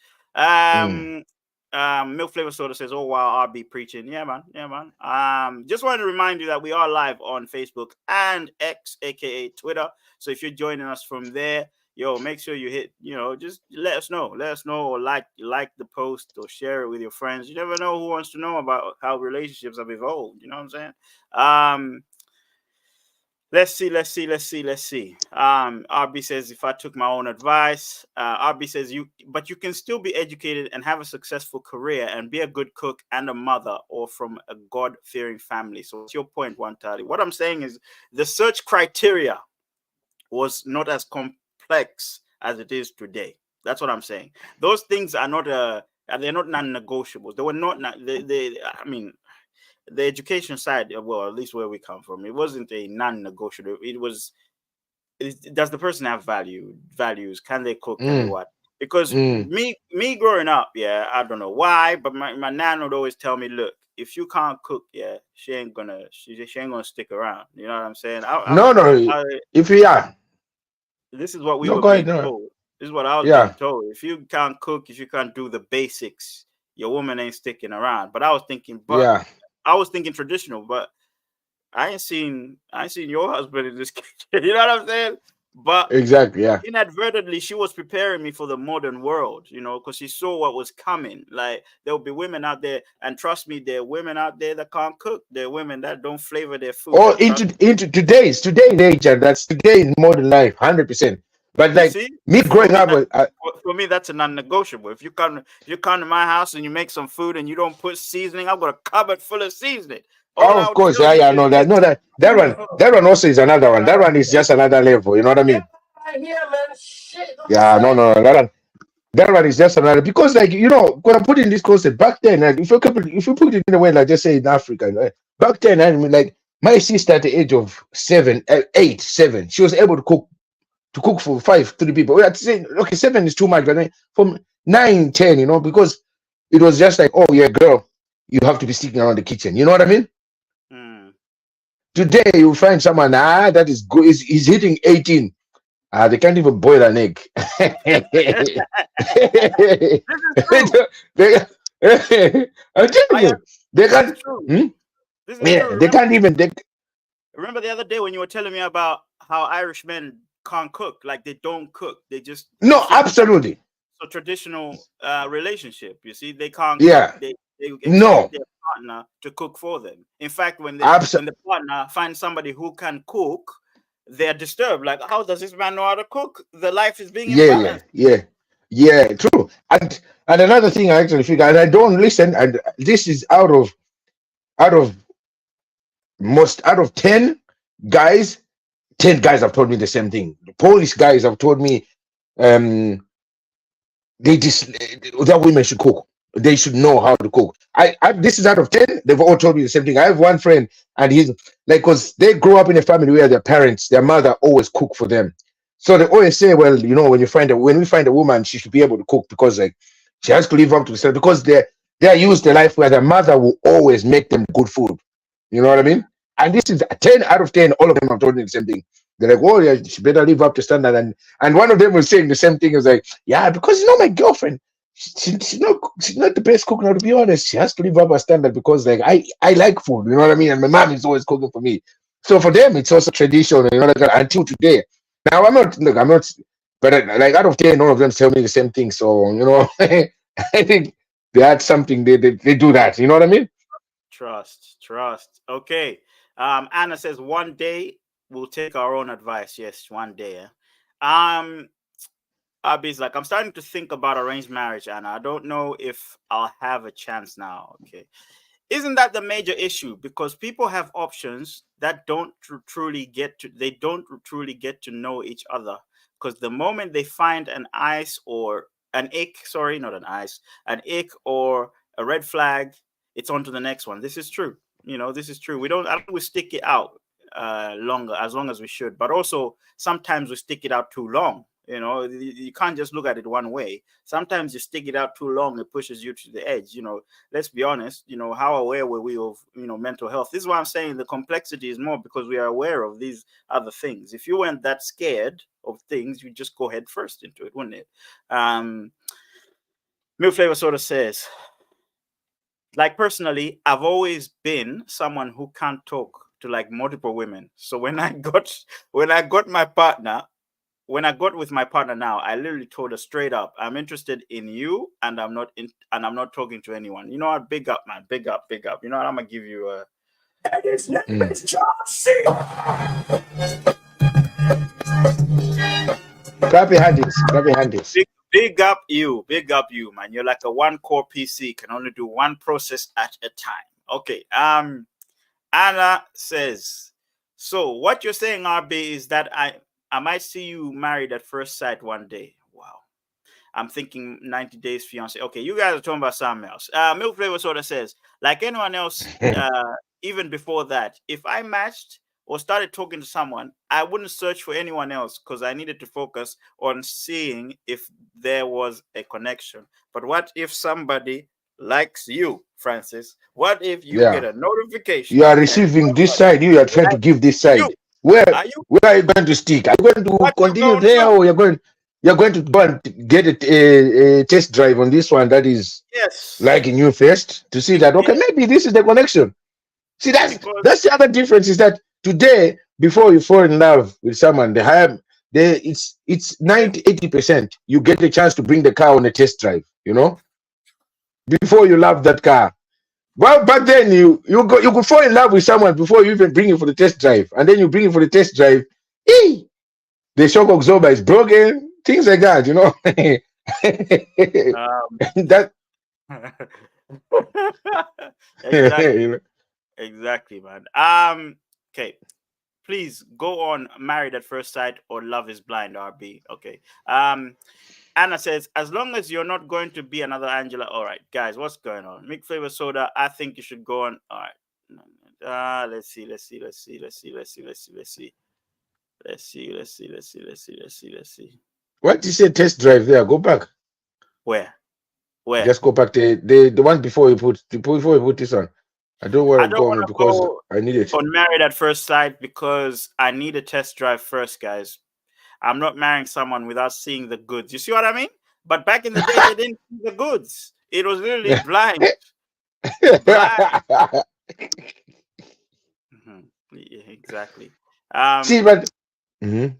Mm. Milk Flavor Soda says, "Oh wow, RB preaching, yeah man, yeah man." Just wanted to remind you that we are live on Facebook and X, aka Twitter. So if you're joining us from there, yo, make sure you hit, just let us know. Let us know, or like the post or share it with your friends. You never know who wants to know about how relationships have evolved. You know what I'm saying? Let's see. RB says if I took my own advice, RB says but you can still be educated and have a successful career and be a good cook and a mother or from a God-fearing family. So what's your point, Wantali? What I'm saying is the search criteria was not as complex as it is today. That's what I'm saying. Those things are not they're not non-negotiables. They were not. I mean, the education side. Well, at least where we come from, it wasn't a non-negotiable. It was. Does the person have values? Can they cook? Can they Mm. what? Because Mm. me growing up, yeah, I don't know why, but my nan would always tell me, look, if you can't cook, yeah, she ain't gonna stick around. You know what I'm saying? No. I If you are, This is what we no, were go ahead. being No. told. This is what I was being Yeah. told. If you can't cook, if you can't do the basics, your woman ain't sticking around. But Yeah. I was thinking traditional, but I ain't seen your husband in this kitchen. You know what I'm saying? But Exactly. Yeah. inadvertently, she was preparing me for the modern world, because she saw what was coming. Like there'll be women out there, and trust me, there are women out there that can't cook. There are women that don't flavor their food. Or And trust into today's age, and that's today in modern life, 100%. But You like see, me for growing me, up, for me, that's a non-negotiable. If you come to my house and you make some food and you don't put seasoning, I've got a cupboard full of seasoning. All of I'll course, tell yeah, you yeah, is no, that, this. no, that one also is another one. That one is just another level. You know what I mean? Yeah, no, no, that one is just another because, like, when I'm putting this concept back then, like, if you put it in a way, like, just say in Africa, right? Back then, I mean, like, my sister at the age of 8, 7, she was able to cook for 3 people. We had to say, okay, 7 is too much, but then from 9, 10, because it was just like, oh yeah, girl, you have to be sticking around the kitchen. You know what I mean? Mm. Today you find someone that is good. Is hitting 18. They can't even boil an egg. This is true. They- I'm telling I, you, they this is can't. true. Hmm? This is Yeah, true. they can't even. Remember the other day when you were telling me about how Irish men can't cook, like they don't cook. They just No, absolutely. so traditional relationship. You see, they can't cook. Yeah, They expect no, their partner to cook for them. In fact, when absolutely. the partner finds somebody who can cook, they're disturbed. Like, how does this man know how to cook? The life is being Yeah, yeah, imbalanced. yeah, yeah. True. And another thing I actually figure, and I don't listen. And this is out of out of 10 guys, 10 guys have told me the same thing. The Polish guys have told me, um, they just that women should cook. They should know how to cook. This is out of 10. They've all told me the same thing. I have one friend, and he's like, because they grew up in a family where their mother always cook for them. So they always say, well, when we find a woman, she should be able to cook because, like, she has to live up to herself because they're used to a life where their mother will always make them good food. You know what I mean? And this is 10 out of 10. All of them have told me the same thing. They're like, oh yeah, she better live up to standard. And one of them was saying the same thing. It was like, yeah, because my girlfriend, she's not the best cook. Now, to be honest, she has to live up a standard because, like, I like food. You know what I mean? And my mom is always cooking for me. So for them, it's also traditional. Like that, until today. Now I'm not. But like out of 10, all of them tell me the same thing. So I think they had something. They do that. You know what I mean? Trust. Okay. Anna says one day we'll take our own advice. Yes, one day. Abby's like, I'm starting to think about arranged marriage, Anna. I don't know if I'll have a chance now. Okay. Isn't that the major issue? Because people have options that don't truly get to know each other. Because the moment they find an ice or an ick, sorry, not an ice, an ick or a red flag, it's on to the next one. This is true. This is true. I don't we stick it out longer, as long as we should, but also sometimes we stick it out too long. You can't just look at it one way. Sometimes you stick it out too long, it pushes you to the edge. Let's be honest. How aware were we of mental health? This is why I'm saying the complexity is more because we are aware of these other things. If you weren't that scared of things, you just go head first into it, wouldn't it? Milk Flavor sort of says, like, personally, I've always been someone who can't talk to like multiple women. So when I got my partner, when I got with my partner now, I literally told her straight up, I'm interested in you, and I'm not talking to anyone. You know what? Big up, man. Big up. You know what? I'm gonna give you a. And his name is John C. Clap your hands. Big up you, man. You're like a one-core PC, can only do one process at a time. Okay. Anna says, so what you're saying, RB, is that I might see you married at first sight one day. Wow. I'm thinking 90 Days Fiance. Okay, you guys are talking about something else. Milk Flavor sort of says, like anyone else, even before that, if I matched or started talking to someone, I wouldn't search for anyone else because I needed to focus on seeing if there was a connection. But what if somebody likes you, Francis? What if you get a notification? You are receiving this side, you are trying to give this side. Where are you going to stick? Are you going to continue there, or you're going to go and get a test drive on this one that is liking you first to see that, okay, maybe this is the connection. See, that's the other difference, is that today, before you fall in love with someone, it's 90-80% you get the chance to bring the car on a test drive, before you love that car. Well, back then you could fall in love with someone before you even bring it for the test drive, and then you bring it for the test drive. the shock absorber is broken, things like that, you know. That Exactly. you know. Exactly, man. Okay. Please go on Married at First Sight or Love is Blind, RB. Okay. Anna says, as long as you're not going to be another Angela. All right, guys, what's going on? Mick Flavor Soda, I think you should go on. All right. Let's see. Let's see. What you say test drive there? Go back. Where? Where? Just go back. The one before you put this on. I don't want I to don't go on want it to because go I need it. on Married at First Sight because I need a test drive first, guys. I'm not marrying someone without seeing the goods. You see what I mean? But back in the day, they didn't see the goods. It was literally blind. Blind. Yeah, exactly. See, but mhm.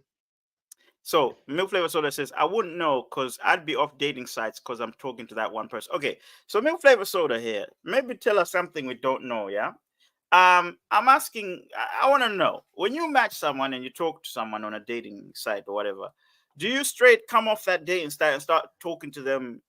So Milk Flavor Soda says, I wouldn't know because I'd be off dating sites because I'm talking to that one person. Okay, so Milk Flavor Soda here. Maybe tell us something we don't know, yeah? I'm asking, I want to know, when you match someone and you talk to someone on a dating site or whatever, do you straight come off that date and start talking to them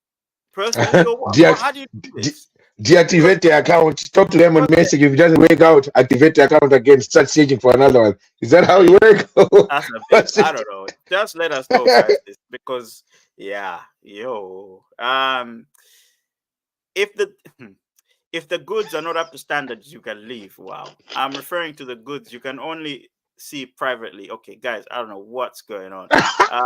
personally, or Deact- how do you do de- this? Because deactivate the account. Talk to them on because message. If it doesn't work out, activate the account again. Start searching for another one. Is that how you work? that's a bit, What's I it? don't know. Just let us know, guys, this because yeah, if the if the goods are not up to standards, you can leave. Wow. I'm referring to the goods you can only see privately. Okay, guys, I don't know what's going on.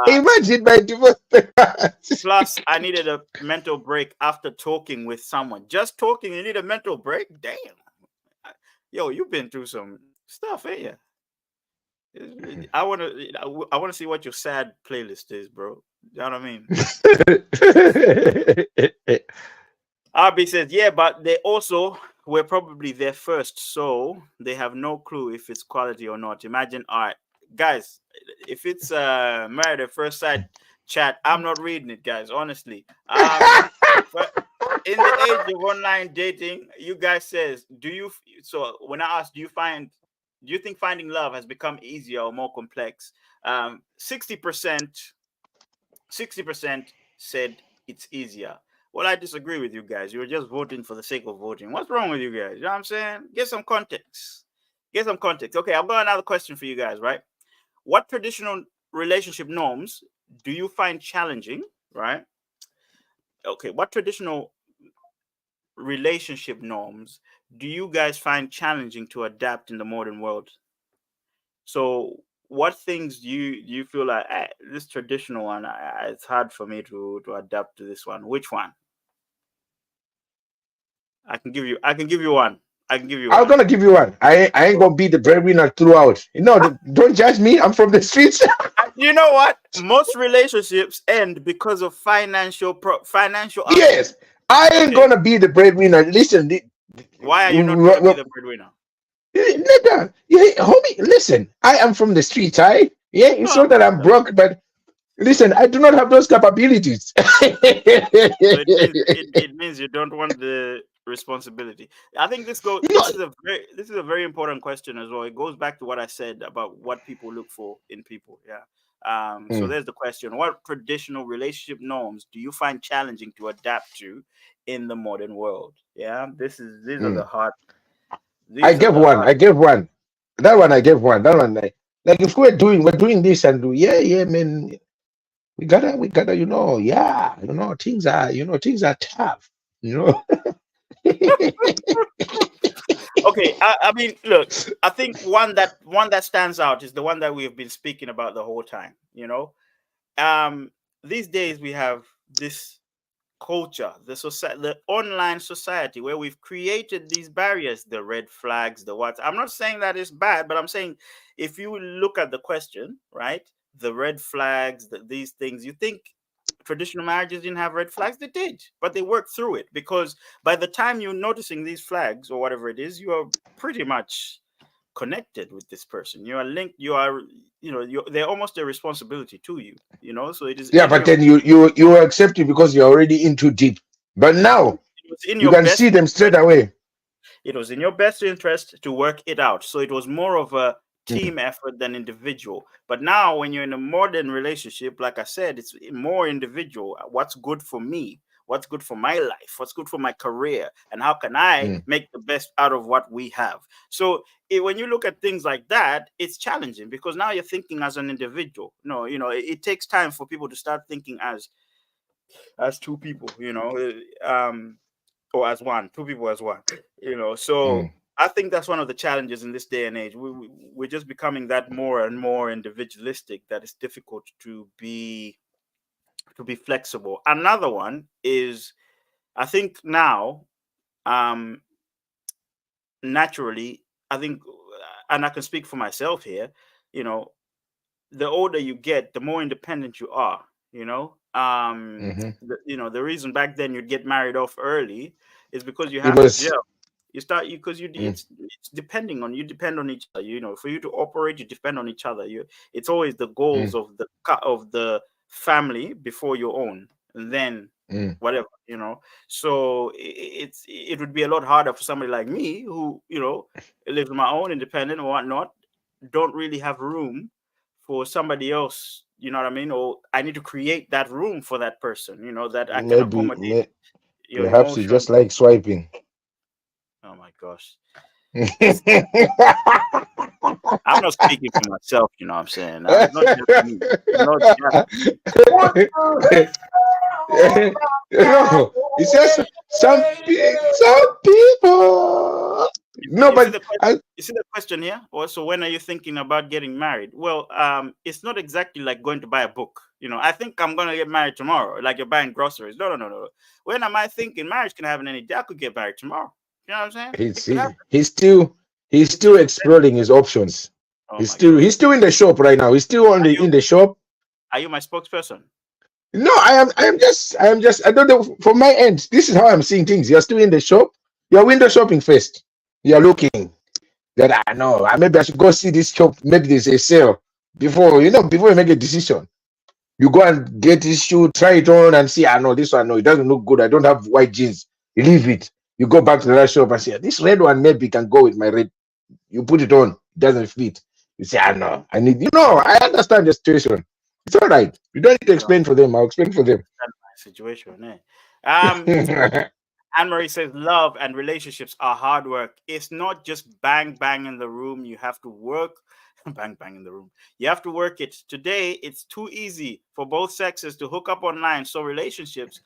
Imagine my divorce papers. Plus, I needed a mental break after talking with someone. Just talking, you need a mental break? Damn. Yo, you've been through some stuff, ain't you? I wanna see what your sad playlist is, bro. You know what I mean? RB says, yeah, but they also were probably there first, so they have no clue if it's quality or not. Imagine, all right, guys, if it's Married at First Sight chat, I'm not reading it, guys, honestly. But in the age of online dating, you guys says, so when I asked, do you think finding love has become easier or more complex? 60% 60% said it's easier. Well, I disagree with you guys. You're just voting for the sake of voting. What's wrong with you guys? You know what I'm saying? Get some context. Get some context. Okay, I've got another question for you guys, right? What traditional relationship norms do you find challenging, right? Okay, what traditional relationship norms do you guys find challenging to adapt in the modern world? So, what things do you feel like this traditional one? It's hard for me to adapt to this one. Which one? I can give you one. I can give you I'm one. gonna give you one. I ain't gonna be the breadwinner throughout. No, don't judge me. I'm from the streets. You know what? Most relationships end because of financial Yes, aspect. I ain't Okay, gonna be the breadwinner. Listen, why are you not gonna be the breadwinner? nigga, yeah, homie, listen. I am from the streets. Yeah, No, it's not that I'm broke, but listen, I do not have those capabilities. so it means you don't want the responsibility. I think You know, this is a very important question as well. It goes back to what I said about what people look for in people. Yeah. So mm, there's the question: what traditional relationship norms do you find challenging to adapt to in the modern world? Yeah. These are the mm. hard. I These are gave the one. hard. I gave one. That one I gave one. That one like if we're doing this and yeah, man, we gotta, things are tough, you know. Okay. I mean, look. I think one that stands out is the one that we have been speaking about the whole time. Um, these days we have this culture, the online society where we've created these barriers, the red flags, the what. I'm not saying that it's bad, but I'm saying if you look at the question, right, the red flags, these things, you think traditional marriages didn't have red flags? They did, but they worked through it because by the time you're noticing these flags or whatever it is, you are pretty much connected with this person. You are linked. They're almost a responsibility to you. So it is Yeah, in but your then you accept it because you're already in too deep. But now it was in you your can best see them straight interest. away. It was in your best interest to work it out. So it was more of a team effort than individual. But now when you're in a modern relationship, like I said, it's more individual. What's good for me? What's good for my life? What's good for my career? And how can I make the best out of what we have? So when you look at things like that, it's challenging because now you're thinking as an individual. No, it takes time for people to start thinking as two people, or as one, two people as one, So I think that's one of the challenges in this day and age. We're just becoming that more and more individualistic that it's difficult to be flexible. Another one is, I think now, naturally, I think, and I can speak for myself here, the older you get, the more independent you are. The reason back then you'd get married off early is because you It have to was. gel. You start because it's depending on you, depend on each other. For you to operate, you depend on each other. It's always the goals of the family before your own, and then whatever. So it would be a lot harder for somebody like me who lives on my own, independent or whatnot, don't really have room for somebody else, you know what I mean? Or I need to create that room for that person, that I can Maybe, accommodate your perhaps you emotions. just like swiping. Oh my gosh. This I'm not speaking for myself, you know what I'm saying? It's not just me. Not just What the No, it's just some people. No, you see but the you see the question here? Also, when are you thinking about getting married? Well, it's not exactly like going to buy a book. I think I'm gonna get married tomorrow, like you're buying groceries. No, no, no, no. When am I thinking marriage can happen any day? I could get married tomorrow. You know what I'm saying? It could happen. he's It still just depends. exploring his options. Oh He's my still god. he's still in the shop right now. He's still Are you in the shop. are you my spokesperson? No, I am just I don't know from my end. This is how I'm seeing things. You're still in the shop. You're window shopping first. You're looking that I know. Maybe I should go see this shop. Maybe there's a sale before you make a decision. You go and get this shoe, try it on, and see. I know this one. No, it doesn't look good. I don't have white jeans. You leave it. You go back to the other shop and say, this red one maybe can go with my red. You put it on. It doesn't fit. You say, I know. I need. I understand the situation. It's all right. You don't need to No, explain for them. I'll explain for them. that's my situation. Anne Marie says love and relationships are hard work. It's not just bang bang in the room. You have to work bang bang in the room. You have to work it. Today, it's too easy for both sexes to hook up online. So relationships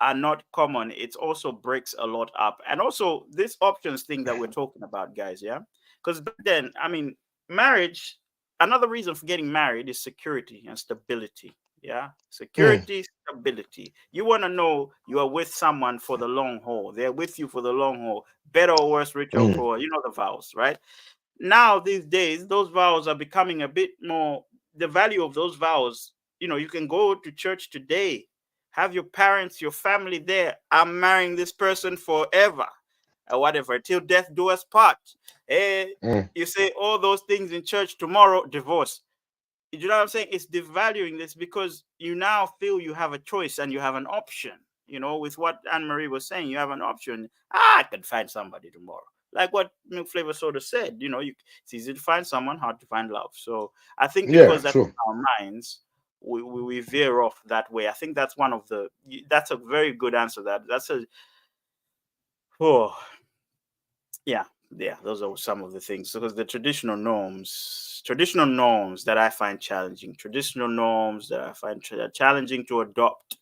are not common. It also breaks a lot up. And also this options thing that we're talking about, guys, yeah? Because back then, I mean, marriage, another reason for getting married is security and stability. Yeah. Mm, Security, stability. You want to know you are with someone for the long haul. They're with you for the long haul. Better or worse, rich or mm, poor. You know the vows, right? Now these days those vows are becoming a bit more, the value of those vows, you can go to church today, have your parents, your family there. I'm marrying this person forever or whatever till death do us part. Eh, mm. you say all those things in church, tomorrow divorce. You know what I'm saying? It's devaluing this because you now feel you have a choice and you have an option. With what Anne Marie was saying, you have an option. I can find somebody tomorrow. Like what Milk Flavor Soda said, it's easy to find someone, hard to find love. So I think Yeah, because that's true. in our minds, we veer off that way. I think that's that's a very good answer. That's a, oh, yeah, yeah, those are some of the things because the traditional norms that I find challenging, traditional norms that I find challenging to adopt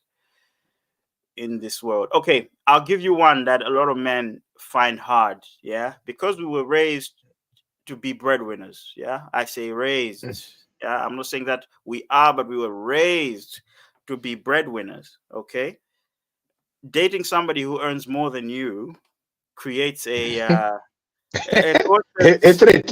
in this world. Okay, I'll give you one that a lot of men find hard. Yeah, because we were raised to be breadwinners. Yeah, I say Mm. raised. Yeah, I'm not saying that we are, but we were raised to be breadwinners. Okay, dating somebody who earns more than you creates a A constant threat.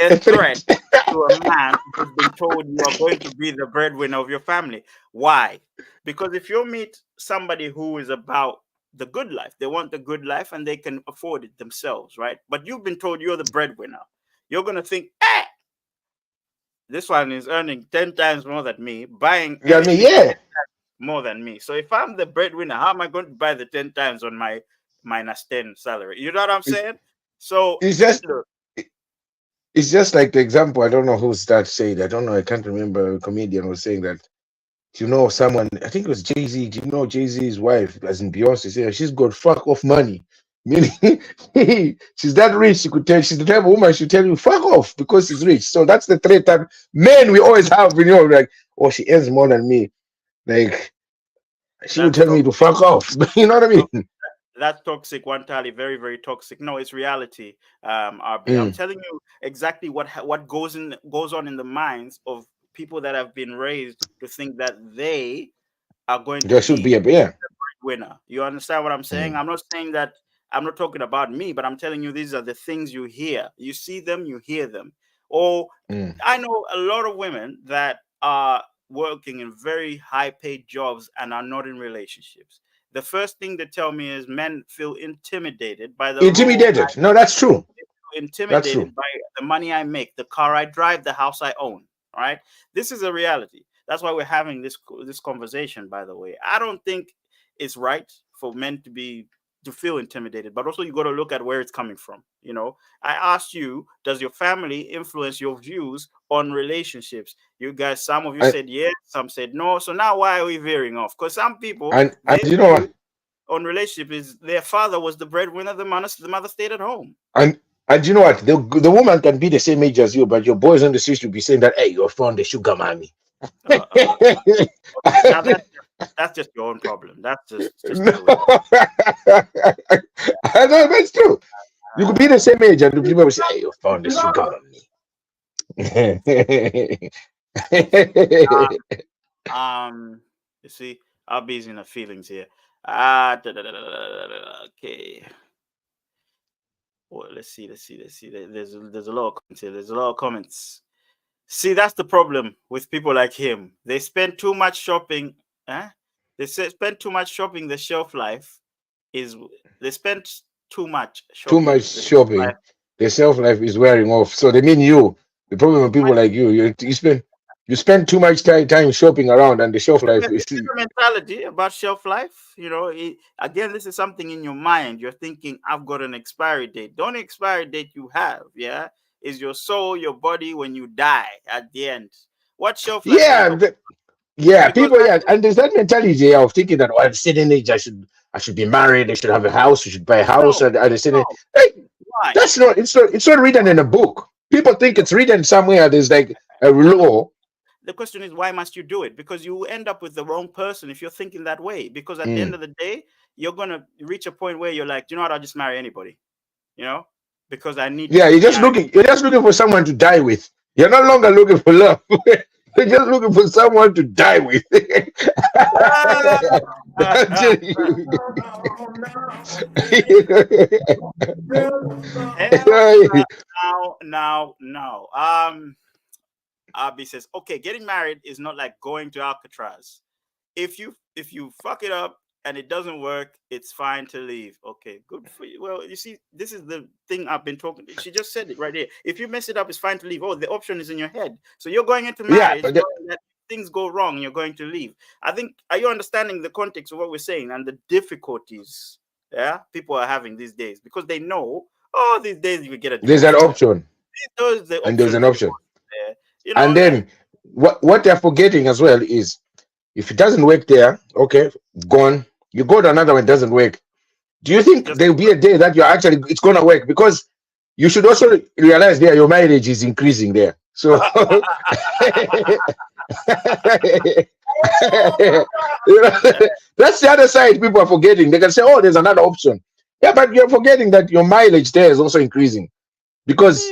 a A threat threat. to a man who's been told you are going to be the breadwinner of your family. Why? Because if you meet somebody who is about the good life, they want the good life and they can afford it themselves, right? But you've been told you're the breadwinner. You're going to think, this one is earning 10 times more than me, buying Yeah, I mean, anything yeah. more than me. So if I'm the breadwinner, how am I going to buy the 10 times on my minus 10 salary? You know what I'm It's, saying? So it's just look, it's just like the example. I don't know who's that said. I don't know. I can't remember. A comedian was saying that. Do you know someone? I think it was Jay-Z. Do you know Jay-Z's wife, as in Beyonce? Said she's got fuck off money. Meaning, she's that rich. She could tell. She's the type of woman she'll tell you fuck off because she's rich. So that's the three type men we always have. You know, like, oh, she earns more than me. Like she would That's tell me to fuck off. You know what I mean? that's toxic, one tally, very, very toxic. No, it's reality. RB, I'm Mm. telling you exactly what goes on in the minds of people that have been raised to think that they are going to There should be be a yeah. winner. You understand what I'm saying? Mm. I'm not saying that, I'm not talking about me, but I'm telling you these are the things you hear. You see them, you hear them. Or Mm. I know a lot of women that are working in very high paid jobs and are not in relationships. The first thing they tell me is men feel intimidated by the role, Intimidated. No, that's true. That's true. intimidated by the money I make, the car I drive, the house I own. All right. This is a reality. That's why we're having this conversation, by the way. I don't think it's right for men to feel intimidated, but also you got to look at where it's coming from. You know, I asked you, does your family influence your views on relationships? You guys, some of you And said yes, some said no. So now why are we veering off? Because some people, and they you know what? on relationship is their father was the breadwinner, the mother stayed at home. And you know what? The woman can be the same age as you, but your boys on the streets will be saying that, hey, you're from the sugar mommy. Uh, uh, okay, now that's just your own problem. That's just No, the way. I know that's true. You could be the same age, and the people will say, "Hey, you found the sugar Uh, mommy." you see, I'll be in the feelings here. Ah, okay. Well, let's see. There's a lot of comments here. There's a lot of comments. See, that's the problem with people like him. They spend too much shopping. Eh? Spend too much shopping. The shelf life is they spend too much Too much shopping. The shelf shopping, life. the self life is wearing off. So they mean you. The problem with people like you spend too much time shopping around, and the shelf life is. It's a mentality about shelf life. You know, again, this is something in your mind. You're thinking, I've got an expiry date. The only expiry date you have, yeah, is your soul, your body when you die at the end. What shelf life are you Yeah, talking? yeah, Because people, yeah, and there's that mentality of thinking that, oh, at a certain age I should be married, I should have a house, I should buy a house no, at a certain. no, Hey, why? that's not. It's not written in a book. People think No, it's written somewhere. There's like a no, no. law. The question is, why must you do it? Because you end up with the wrong person if you're thinking that way. Because at the end Mm. of the day, you're gonna reach a point where you're like, you know what? I'll just marry anybody. You know, because I need to Yeah, be married. you're just looking for someone to die with. You're no longer looking for love. You're just looking for someone to die with. I'm telling you. Hell, now. Abi says, okay, getting married is not like going to Alcatraz. If you fuck it up and it doesn't work, it's fine to leave. Okay, good for you. Well, you see, this is the thing I've been talking. She just said it right here. If you mess it up, it's fine to leave. Oh, the option is in your head. So you're going into Yeah, marriage knowing that things go wrong, you're going to leave. I think, are you understanding the context of what we're saying and the difficulties? Yeah, people are having these days because they know. Oh, these days you get a there's divorce. an option, Those the and there's option. an The option. divorce is there. You And know, and then what they're forgetting as well is if it doesn't work there, okay, gone. You go to another one, doesn't work. Do you think just there'll be a day that it's gonna work? Because you should also realize there your mileage is increasing there. So you know, that's the other side people are forgetting. They can say, oh, there's another option. Yeah, but you're forgetting that your mileage there is also increasing because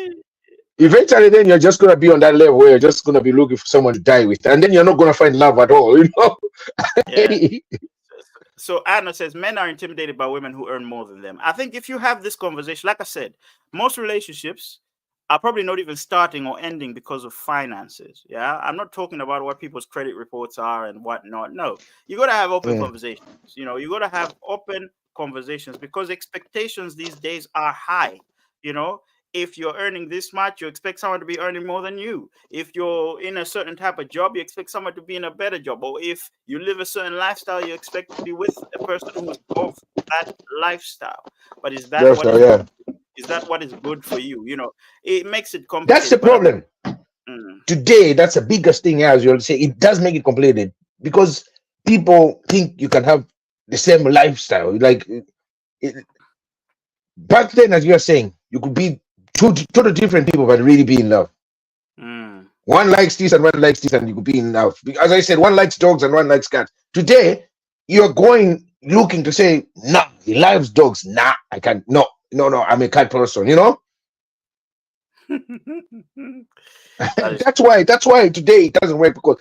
eventually then you're just gonna be on that level where you're just gonna be looking for someone to die with, and then you're not gonna find love at all, you know. yeah. So Anna says men are intimidated by women who earn more than them. I think if you have this conversation, like I said, most relationships are probably not even starting or ending because of finances. Yeah, I'm not talking about what people's credit reports are and whatnot. No, you got to have open Mm. conversations. You know, you got to have open conversations because expectations these days are high. You know, if you're earning this much, you expect someone to be earning more than you. If you're in a certain type of job, you expect someone to be in a better job. Or if you live a certain lifestyle, you expect to be with a person who's of that lifestyle. But is that That's what is yeah. Is that what is good for you? You know, it makes it That's the complicated. But problem. Today, that's the biggest thing, as you'll say. It does make it complicated because people think you can have the same lifestyle. Like it, back then, as you're saying, you could be two totally different people, but really be in love. One likes this and one likes this, and you could be in love. As I said, one likes dogs and one likes cats. Today, you're going looking to say, nah, he loves dogs. Nah, I can't. No, no, no, I'm a cat person, you know? That's why today it doesn't work because,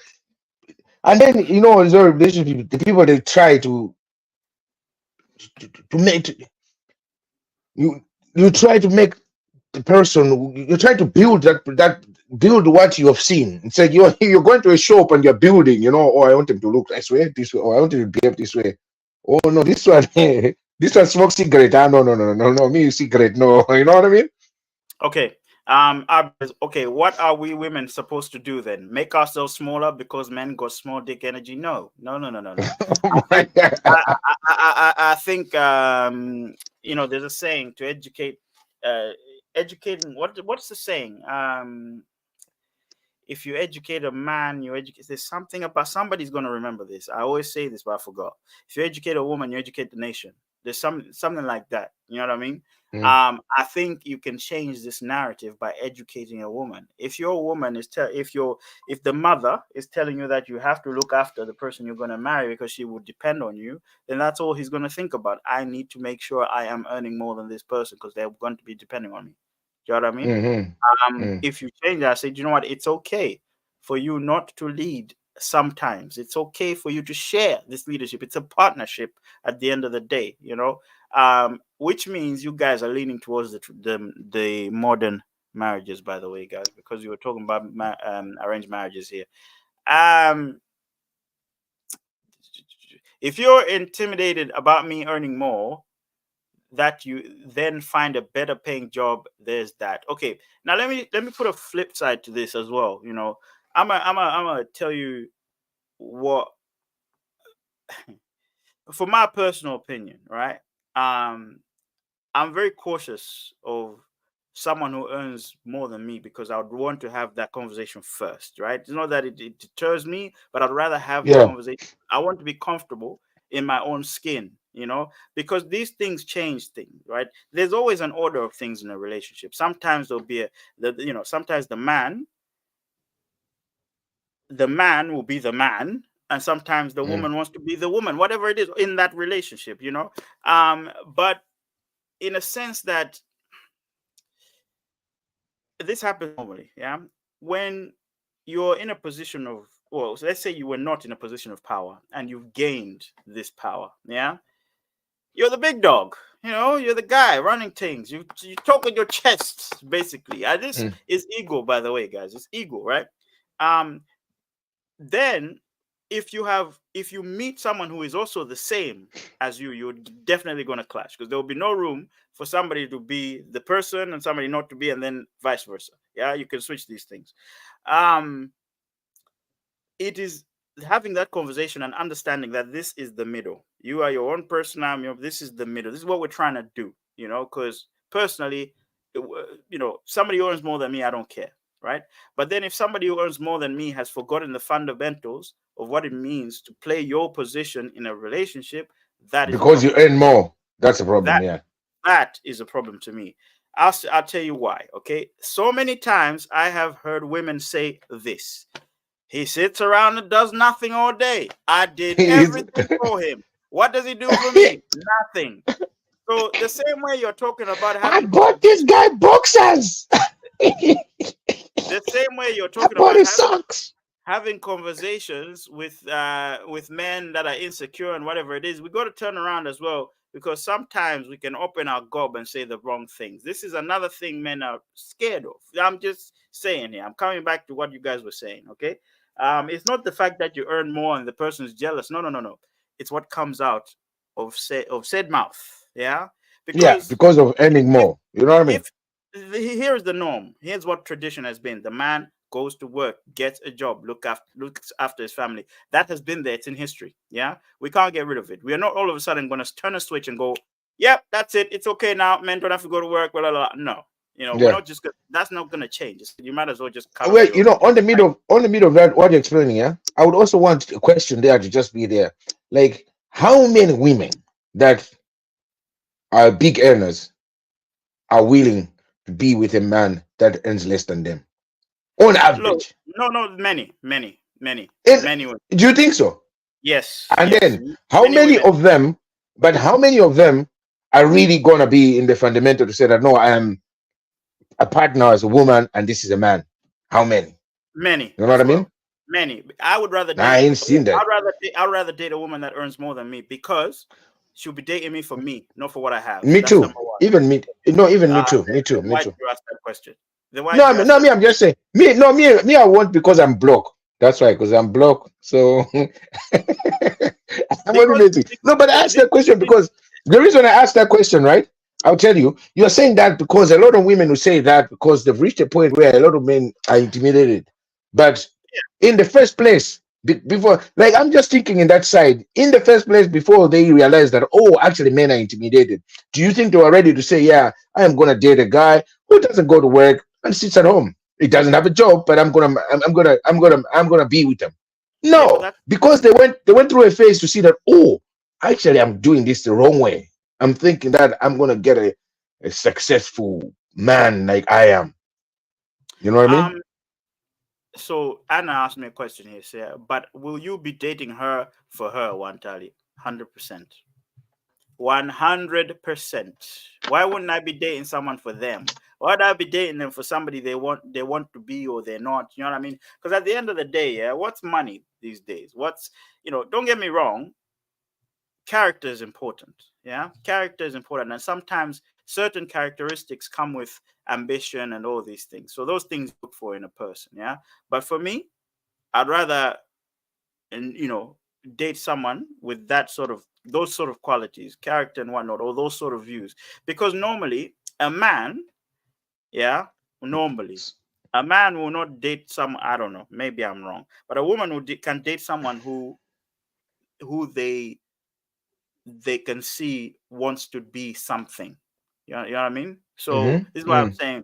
and then, you know, in a relationship, the people they try to make you try to make the person, you try to build that build what you have seen. It's like you're going to a shop and you're building, you know, oh, I want him to look this way, or I want him to behave this way. Oh no, this one this one smokes cigarette. Ah, no, no, no, no, no, me cigarette, no. You know what I mean? Okay. Okay, what are we women supposed to do then? Make ourselves smaller because men got small dick energy? No, no, no, no, no, no. Oh my God. I think you know, there's a saying to educate, educating. What's the saying? If you educate a man, you educate. There's something about, somebody's gonna remember this. I always say this, but I forgot. If you educate a woman, you educate the nation. There's something like that. You know what I mean? I think you can change this narrative by educating a woman. If your woman is if the mother is telling you that you have to look after the person you're going to marry because she would depend on you, then that's all he's going to think about. I need to make sure I am earning more than this person because they're going to be depending on me. You know what I mean? If you change that, I say, you know what? It's okay for you not to lead sometimes. It's okay for you to share this leadership. It's a partnership at the end of the day, you know, which means you guys are leaning towards the modern marriages, by the way, guys, because you were talking about arranged marriages here. If you're intimidated about me earning more, that you then find a better paying job, there's that. Okay, now let me put a flip side to this as well. You know, I'm gonna tell you what, for my personal opinion, right? I'm very cautious of someone who earns more than me because I would want to have that conversation first, right? It's not that it deters me, but I'd rather have the Yeah. conversation. I want to be comfortable in my own skin, you know, because these things change things, right? There's always an order of things in a relationship. Sometimes there'll be sometimes the man will be the man, and sometimes the woman wants to be the woman, whatever it is in that relationship, you know. But in a sense that this happens normally, yeah. When you're in a position of, well, so let's say you were not in a position of power and you've gained this power, yeah. You're the big dog, you know. You're the guy running things. You talk with your chest, basically. This is ego, by the way, guys. It's ego, right? Then if you meet someone who is also the same as you're definitely going to clash because there will be no room for somebody to be the person and somebody not to be, and then vice versa. Yeah, you can switch these things. It is having that conversation and understanding that this is the middle. You are your own person. This is the middle. This is what we're trying to do, you know, because personally, you know, somebody who earns more than me, I don't care, right? But then if somebody who earns more than me has forgotten the fundamentals of what it means to play your position in a relationship, that is a Because you problem. earn more. That's a problem, yeah. That is a problem to me. I'll tell you why, okay? So many times I have heard women say this. He sits around and does nothing all day. I did everything for him. What does he do for me? Nothing. So the same way you're talking about I having bought this guy boxers. the same way you're I talking bought about his socks. having conversations with men that are insecure and whatever it is, we got to turn around as well, because sometimes we can open our gob and say the wrong things. This is another thing men are scared of. I'm just saying here. I'm coming back to what you guys were saying. Okay, it's not the fact that you earn more and the person is jealous. No, no, no, no. It's what comes out of said mouth. Yeah, Yeah, because because of earning if more. You know what I mean? if here's the norm. Here's what tradition has been. The man goes to work, gets a job, looks after his family. That has been there. It's in history. Yeah, we can't get rid of it. We are not all of a sudden going to turn a switch and go, yep, that's it. It's okay now. Men don't have to go to work. Blah, blah, blah. No, we're Yeah. not just gonna, that's not gonna change. You might as well just cut off Wait, your. on the middle of that, what you're explaining, yeah, I would also want a question there to just be there. Like, how many women that are big earners are willing to be with a man that earns less than them on Look, average? no, many And women. do you think so? Yes, And yes, then how many many women. of them, but how many of them are really gonna be in the fundamental to say that no, I am a partner as a woman and this is a man? How many? Many You know what as I mean? well. Many. I would rather I date. ain't seen that. I'd rather date a woman that earns more than me because she'll be dating me for me, not for what I have. Me That's too. number one. Even me. No, even me too. Me too. Then Me why did too. you ask that question? Then why No, did you ask no, that? me. I'm just saying. Me, no, me. I want because I'm blocked. That's why, because I'm blocked. So I'm Because, motivating. No, but I asked this, that question because the reason I asked that question, right? I'll tell you. You're saying that because a lot of women will say that because they've reached a point where a lot of men are intimidated. But in the first place, before, like, I'm just thinking in that side, in the first place, before they realize that, oh, actually, men are intimidated. Do you think they were ready to say, yeah, I am gonna date a guy who doesn't go to work and sits at home? He doesn't have a job, but I'm gonna be with him. yeah, but No, that's because they went through a phase to see that, oh, actually, I'm doing this the wrong way. I'm thinking that I'm gonna get a successful man like I am. You know what I mean? um. So Anna asked me a question here. But will you be dating her for her, Wantali? 100%. 100%. Why wouldn't I be dating someone for them? Why would I be dating them for somebody they want to be or they're not? You know what I mean? Because at the end of the day, yeah, what's money these days? Don't get me wrong, character is important. Yeah, character is important, and sometimes certain characteristics come with ambition and all these things. So those things look for in a person. Yeah, but for me, I'd rather and date someone with those sort of qualities, character and whatnot, or those sort of views, because normally a man, yeah, normally a man will not date some, I don't know, maybe I'm wrong, but a woman can date someone who they can see wants to be something. You know what I mean? So this is why I'm Mm-hmm.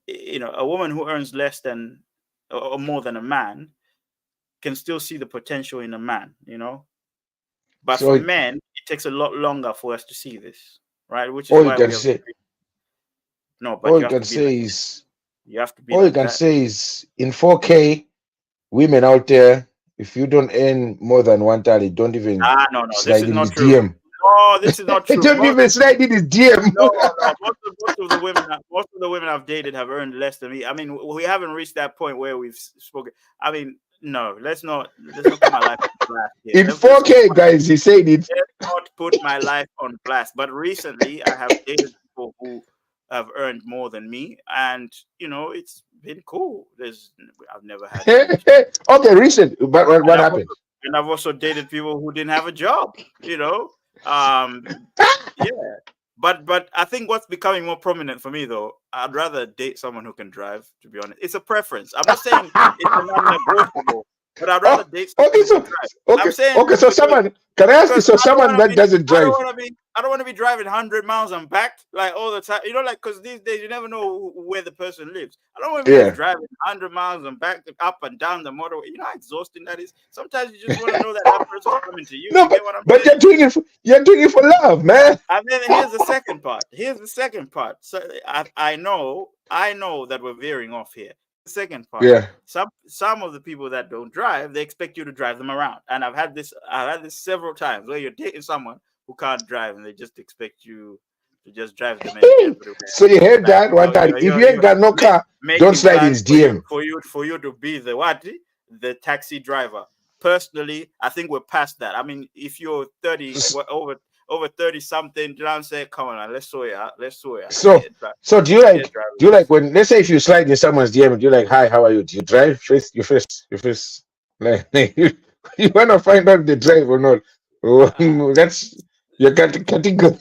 saying, a woman who earns less than or more than a man can still see the potential in a man. But for So men, it takes a lot longer for us to see this, right? Which is all you why can we have say, no, but all you you have can to be like say is, you have to be all you like can that. say is in 4K, women out there, if you don't earn more than 130, don't even No, this slide is in not his true. DM. No, this is not true. Don't even slide in his DM. No. Most of the women I've dated have earned less than me. I mean, we haven't reached that point where we've spoken. I mean, no, let's not put my life on blast here. In Let's not 4K, guys, he said it. let's not put my life on blast. But recently, I have dated people who have earned more than me, and it's been cool. I've never had any issue, Okay, recent. But and what happened? I've also dated people who didn't have a job. Um, yeah. But I think what's becoming more prominent for me though, I'd rather date someone who can drive. To be honest, it's a preference. I'm not saying it's a non-negotiable, but I'd rather Oh, date okay, someone who can so drive. I'm okay, saying okay. this So someone, can I ask you? because So I don't someone want to that be doesn't I don't drive. want to be I don't want to be driving 100 miles and back like all the time. Like because these days you never know where the person lives. I don't want to be just Yeah. driving 100 miles and back up and down the motorway. You know how exhausting that is. Sometimes you just want to know that person's coming to you. No, You get what I'm but saying? you're doing it for love, man. And then here's the second part. So I know that we're veering off here. The second part. Yeah. Some of the people that don't drive, they expect you to drive them around. And I've had this several times where you're dating someone who can't drive and they just expect you to just drive them everywhere. So you heard Like that one time. If you ain't you're got no car, don't making slide in plans his for you DM. to be the what? The taxi driver. Personally, I think we're past that. I mean, if you're 30, over 30 something, you know what I'm saying? Come on, let's show ya. Let's show ya. So so do you Get like driving do you like license. when, let's say, if you slide in someone's DM, do you like, hi, how are you? Do you drive? First, like you wanna find out if they drive or not. Oh, that's your category.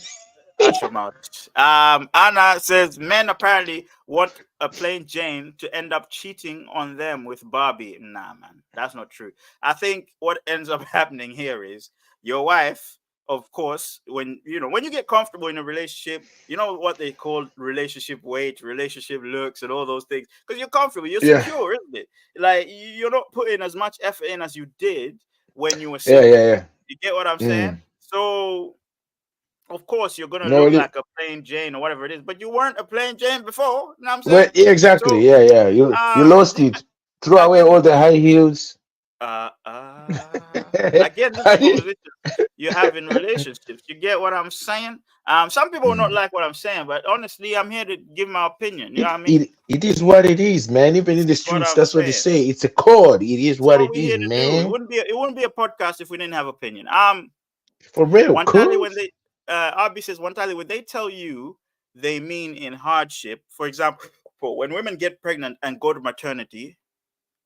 Hush your mouth. Anna says men apparently want a plain Jane to end up cheating on them with Barbie. Nah, man, that's not true. I think what ends up happening here is your wife of course, when you get comfortable in a relationship, you know what they call relationship weight, relationship looks, and all those things. Because you're comfortable, you're Yeah, secure, isn't it? Like you're not putting as much effort in as you did when you were yeah, single. yeah, You get what I'm yeah. saying? So of course you're gonna No, look like a plain Jane or whatever it is, but you weren't a plain Jane before. You know what I'm well, saying? yeah, exactly. So Yeah, yeah. You lost it. Threw away again, all the high heels. uh, again, this is a conversation you have in relationships. You get what I'm saying? Some people will not Mm. like what I'm saying, but honestly, I'm here to give my opinion. You know It, what I mean? it it is what it is, man. Even in This the is what streets, I'm that's what they saying. say. It's a code. It is It's what what it we're is, here to do. It man. wouldn't be a podcast if we didn't have opinion. For real, One time when cuz. they RB says one time when they tell you they mean in hardship, for example, when women get pregnant and go to maternity,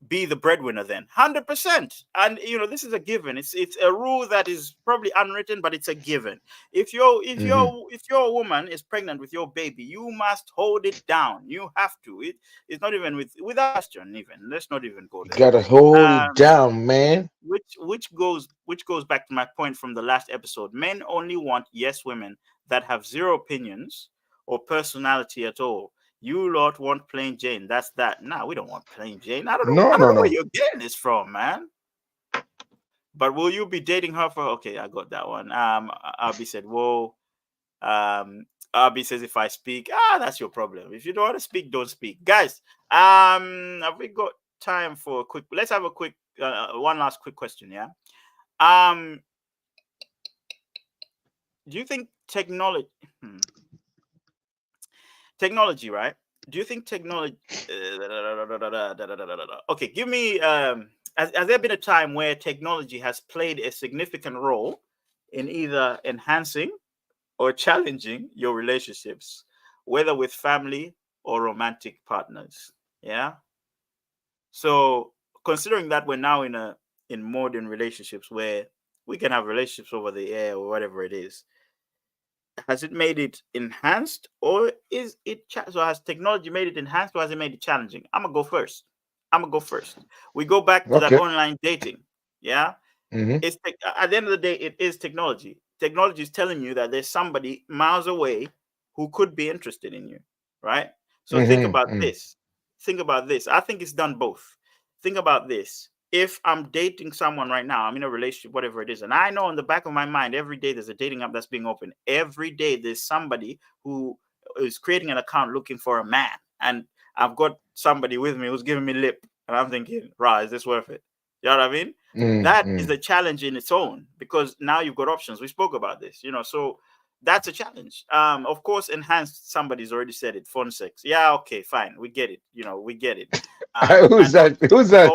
be the breadwinner then 100%. And this is a given. It's a rule that is probably unwritten, but it's a given. if you're if Mm-hmm. you're if your woman is pregnant with your baby, you must hold it down. You have to. It's not even without question. Even let's not even go there. Gotta hold it um down, man. which goes back to my point from the last episode. Men only want yes women that have zero opinions or personality at all. You lot want plain Jane. That's that. Nah, we don't want plain Jane. I don't know. No, I don't no, know where no. you're getting this from, man. But will you be dating her for? Okay, I got that one. Abi said, "Whoa." Um, Abi says, "If I speak, that's your problem. If you don't want to speak, don't speak, guys." Have we got time for a quick? Let's have a quick, one last quick question. Yeah. Um, do you think technology? Technology, right? Do you think technology? Okay, give me. Has there been a time where technology has played a significant role in either enhancing or challenging your relationships, whether with family or romantic partners? Yeah. So considering that we're now in modern relationships where we can have relationships over the air or whatever it is, has it made it enhanced or is it so has technology made it enhanced or has it made it challenging? I'm gonna go first. We go back to that Okay. online dating. Yeah. Mm-hmm. At the end of the day, it is technology is telling you that there's somebody miles away who could be interested in you, right? So Mm-hmm. think about this. I think it's done both. Think about this. If I'm dating someone right now, I'm in a relationship, whatever it is, and I know in the back of my mind every day there's a dating app that's being opened. Every day there's somebody who is creating an account looking for a man, and I've got somebody with me who's giving me lip, and I'm thinking, right, is this worth it? You know what I mean? That is Mm-hmm. a challenge in its own because now you've got options. We spoke about this, so that's a challenge. Of course, enhanced, somebody's already said it, phone sex. Yeah, okay, fine, we get it. We get it. Who's And that? Who's that?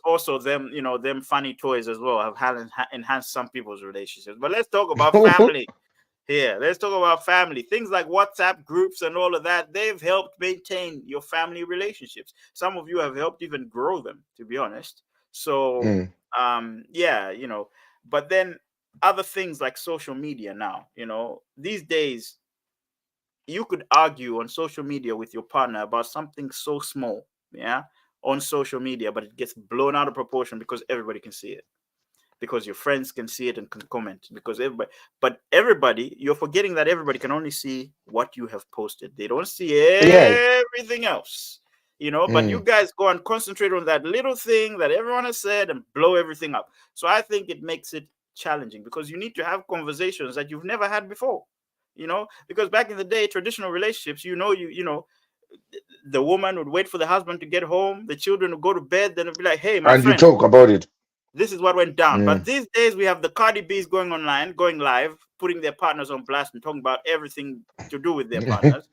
also them, them funny toys as well have enhanced some people's relationships. But let's talk about family here. Let's talk about family. Things like WhatsApp groups and all of that, they've helped maintain your family relationships. Some of you have helped even grow them, to be honest. So, Mm. yeah, but then other things like social media now, these days you could argue on social media with your partner about something so small, yeah, on social media, but it gets blown out of proportion because everybody can see it, because your friends can see it and can comment, because everybody, you're forgetting that everybody can only see what you have posted. They don't see Yeah. everything else, but you Mm. guys go and concentrate on that little thing that everyone has said and blow everything up. So I think it makes it challenging because you need to have conversations that you've never had before, because back in the day, traditional relationships, the woman would wait for the husband to get home, the children would go to bed, then it'd be like, hey, my And you friend, talk about it. this is what went down. But Mm. these days we have the Cardi B's going online, going live, putting their partners on blast and talking about everything to do with their partners.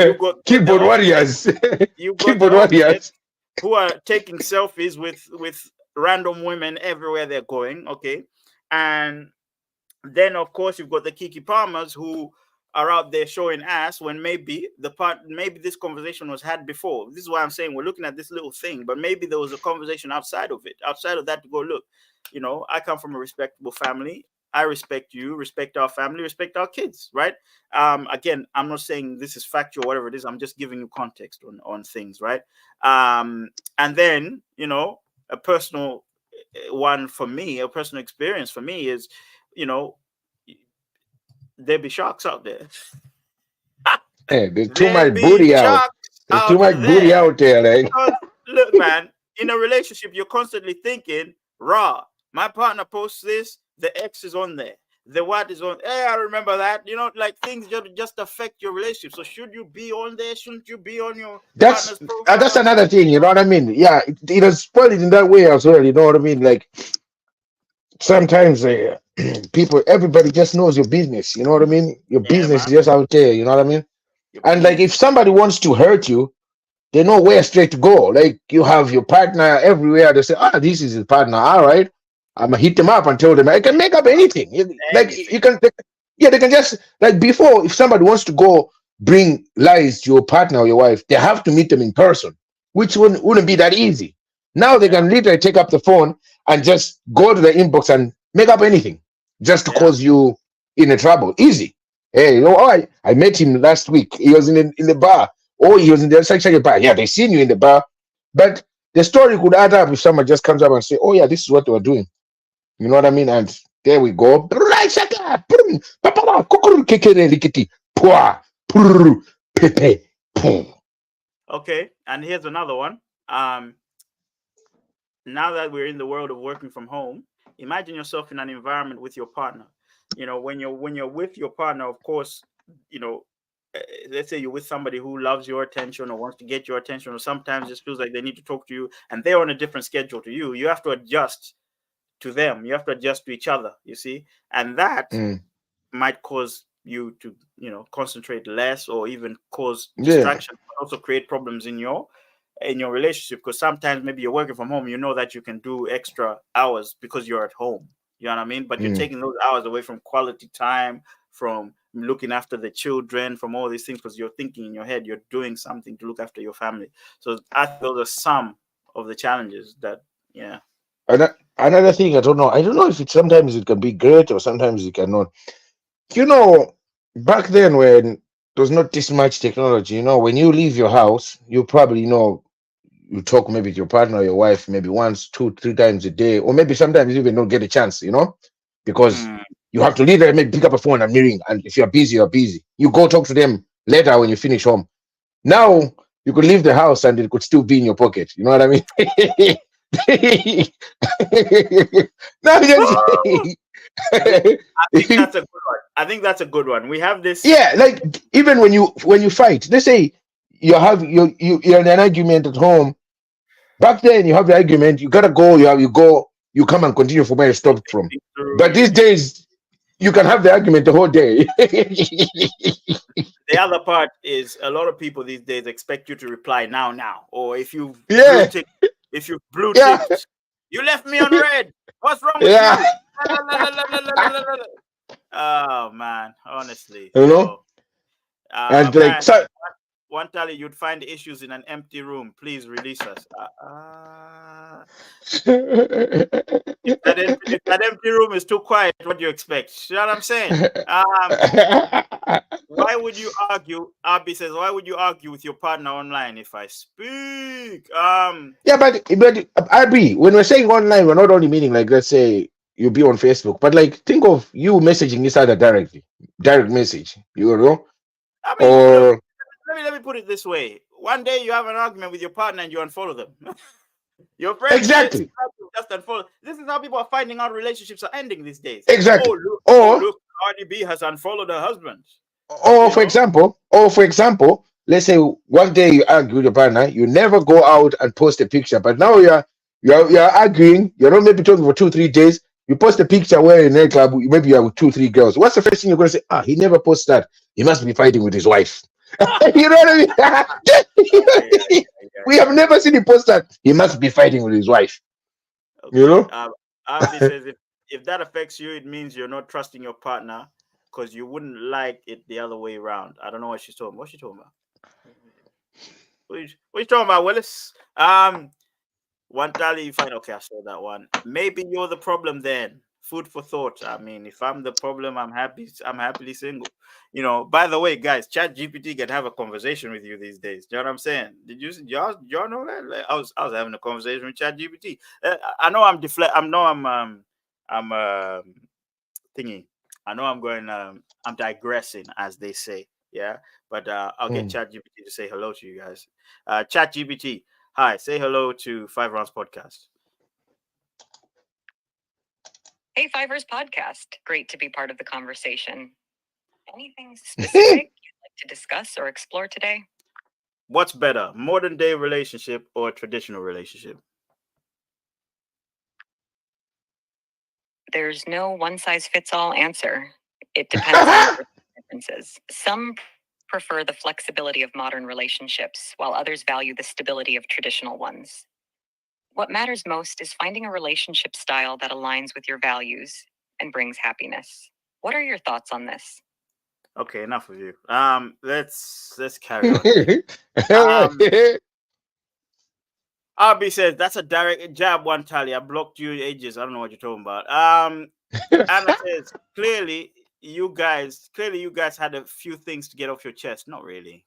You got the Keyboard opposite. warriors. You got the Keyboard opposite warriors. who are taking selfies with random women everywhere they're going. Okay, and then of course you've got the Kiki Palmers who are out there showing ass when maybe this conversation was had before. This is why I'm saying we're looking at this little thing, but maybe there was a conversation outside of it, outside of that, to go look. I come from a respectable family. I respect you, respect our family, respect our kids, right? Again, I'm not saying this is factual, whatever it is. I'm just giving you context on things, right? And then a personal one for me, a personal experience for me is you know, there be sharks out there. Hey, there's too There much be booty out. sharks There's too out much booty there. out there, like. Because look, man, in a relationship, you're constantly thinking, raw. My partner posts this, the X is on there. The what is on. Hey, I remember that. You know, like things just affect your relationship. So should you be on there? Shouldn't you be on your partner's That's profile? another thing, you know what I mean? Yeah, it has spoiled it in that way as well, you know what I mean? Like sometimes people, everybody just knows your business, you know what I mean? Your Yeah, business man. is just out there, you know what I mean? Your And like if business. somebody wants to hurt you, they know where straight to go. Like you have your partner everywhere. They say, "Ah, this is his partner. All right, I'm gonna hit them up and tell them I can make up anything. Like Anything. you can, yeah, they can just like before. If somebody wants to go bring lies to your partner or your wife, they have to meet them in person, which wouldn't be that easy. Now they Yeah. can literally take up the phone and just go to the inbox and make up anything just to Yeah. cause you in a trouble. Easy. Hey, you know, oh, I met him last week. He was in the bar. Oh, he was in the section bar. Yeah, they seen you in the bar. But the story could add up if someone just comes up and say, "Oh yeah, this is what they were doing." You know what I mean? And there we go. Okay. And here's another one. Now that we're in the world of working from home, imagine yourself in an environment with your partner. You know, when you're with your partner, of course, you know, let's say you're with somebody who loves your attention or wants to get your attention, or sometimes just feels like they need to talk to you, and they're on a different schedule to you. You have to adjust to them. You have to adjust to each other. You see, and that Mm, might cause you to, concentrate less, or even cause yeah. distraction, but also create problems in your relationship, because sometimes maybe you're working from home, you know that you can do extra hours because you're at home, you know what I mean, but you're Mm. taking those hours away from quality time, from looking after the children, from all these things, because you're thinking in your head you're doing something to look after your family. So I think those are some of the challenges that, yeah. Another thing, I don't know. I don't know if it sometimes it can be great or sometimes it cannot. You know, back then when there was not this much technology, you know, when you leave your house, you probably, you talk maybe to your partner or your wife maybe once, two, three times a day, or maybe sometimes you even don't get a chance, because Mm. you have to leave there, maybe pick up a phone and ring. And if you're busy, you're busy. You go talk to them later when you finish home. Now you could leave the house and it could still be in your pocket. You know what I mean? Now I think that's a good one. I think that's a good one. We have this. yeah, like even when you fight, let's say you're in an argument at home. Back then, you have the argument. You gotta go. You go. You come and continue from where you stopped from. Think through, But these you days, you can have the argument the whole day. The other part is a lot of people these days expect you to reply now, or if you blue Yeah, tick, if you blue yeah, ticked, you left me on red. What's wrong with yeah. you? La, la, la, la, la, la, la, la, la, la. Oh man, honestly. You know, So and like apparently, so, one tally you'd find issues in an empty room. Please release us. If that empty room is too quiet, what do you expect? You know what I'm saying? Why would you argue? Abby says, why would you argue with your partner online if I speak? yeah, but I agree. When we're saying online, we're not only meaning like let's say you be on Facebook, but like think of you messaging each other directly, direct message. You know, I mean, look, or let me put it this way. One day you have an argument with your partner and you unfollow them. Your friend shits exactly, just unfollow. This is how people are finding out relationships are ending these days. Oh exactly, look, oh or look, Cardi B has unfollowed her husband. or You for know? example, let's say one day you argue with your partner, you never go out and post a picture, but now you're arguing, you're not maybe talking for 2 3 days. You post a picture where you're in a nightclub, maybe you're with two, three girls. What's the first thing you're gonna say? Ah, he never posts that. He must be fighting with his wife. You know what I Yeah, yeah, mean? yeah, We yeah, have yeah. never seen him post that. He must be fighting with his wife. You Okay. know? Abby says if that affects you, it means you're not trusting your partner because you wouldn't like it the other way around. I don't know what she's talking. What's she talking about? What you talking about, Willis? One tally you find. Okay, I saw that one. Maybe you're the problem then. Food for thought. I mean, if I'm the problem, I'm happy. I'm happily single. By the way, guys, Chat GPT can have a conversation with you these days. Do you know what I'm saying? Did y'all know that? Like, I was having a conversation with Chat GPT. I know I'm deflect. I know I'm thingy. I know I'm going. I'm digressing, as they say. Yeah, but I'll get ChatGPT to say hello to you guys. ChatGPT, hi, say hello to Five Rounds Podcast. Hey, Fivers Podcast. Great to be part of the conversation. Anything specific you'd like to discuss or explore today? What's better, modern day relationship or traditional relationship? There's no one-size-fits-all answer. It depends on differences. Some prefer the flexibility of modern relationships, while others value the stability of traditional ones. What matters most is finding a relationship style that aligns with your values and brings happiness. What are your thoughts on this? Okay, enough of you. Let's carry on. RB says that's a direct jab, one tally. I blocked you ages. I don't know what you're talking about. Anna says clearly you guys had a few things to get off your chest. Not really.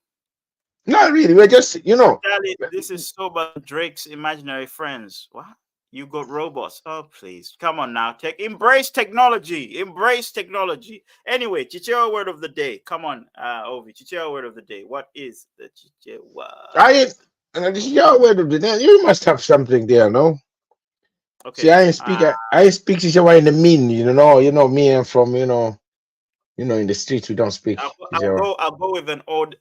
Not really. We're just, Tally, this is sober Drake's imaginary friends. What? You got robots? Oh, please, come on now. Embrace technology. Embrace technology. Anyway, Chichewa word of the day. Come on, Ovi. Chichewa word of the day. What is the Chichewa? This is your word of the day. You must have something there, no? Okay. See, I speak Chichewa in the mean, me and from, in the streets we don't speak. I'll go with an old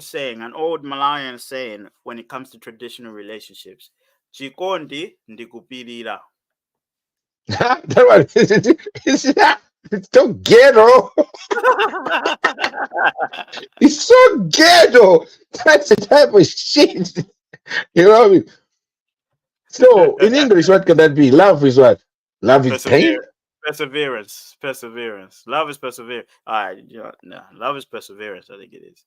saying, an old Malayan saying when it comes to traditional relationships. Chikondi ndikupirira. That one, it's so ghetto. It's so ghetto. That's the type of shit. You know what I mean? So in English, what can that be? Love is what? Love is pain? Perseverance. Love is perseverance. All right, love is perseverance. I think it is.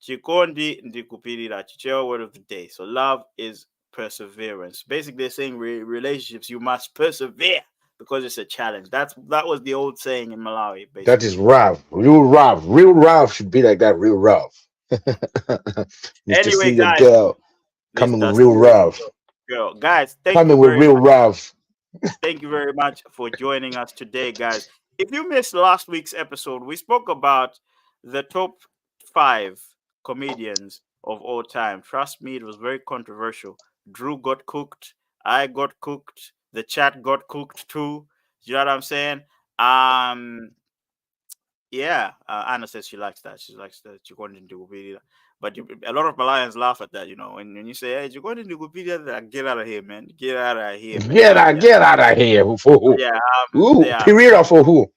Chikondi ndikupirira. Chichewa word of the day. So love is perseverance. Basically, they're saying relationships you must persevere because it's a challenge. That was the old saying in Malawi. Basically. That is rough. Real rough should be like that. Real rough. Mr. Anyway, Single guys, girl coming with real rough. Girl, guys, thank coming you with very real much. rough. Thank you very much for joining us today, guys. If you missed last week's episode, we spoke about the top 5 comedians of all time. Trust me, it was very controversial. Drew got cooked. I got cooked. The chat got cooked too. You know what I'm saying? Yeah. Anna says she likes that. She likes that. She wanted to Wikipedia. But a lot of Malayans laugh at that, when you say, hey, you're going to Wikipedia, get out of here, man. Get out of here, man. Get out of here. For who? Yeah. Period for who?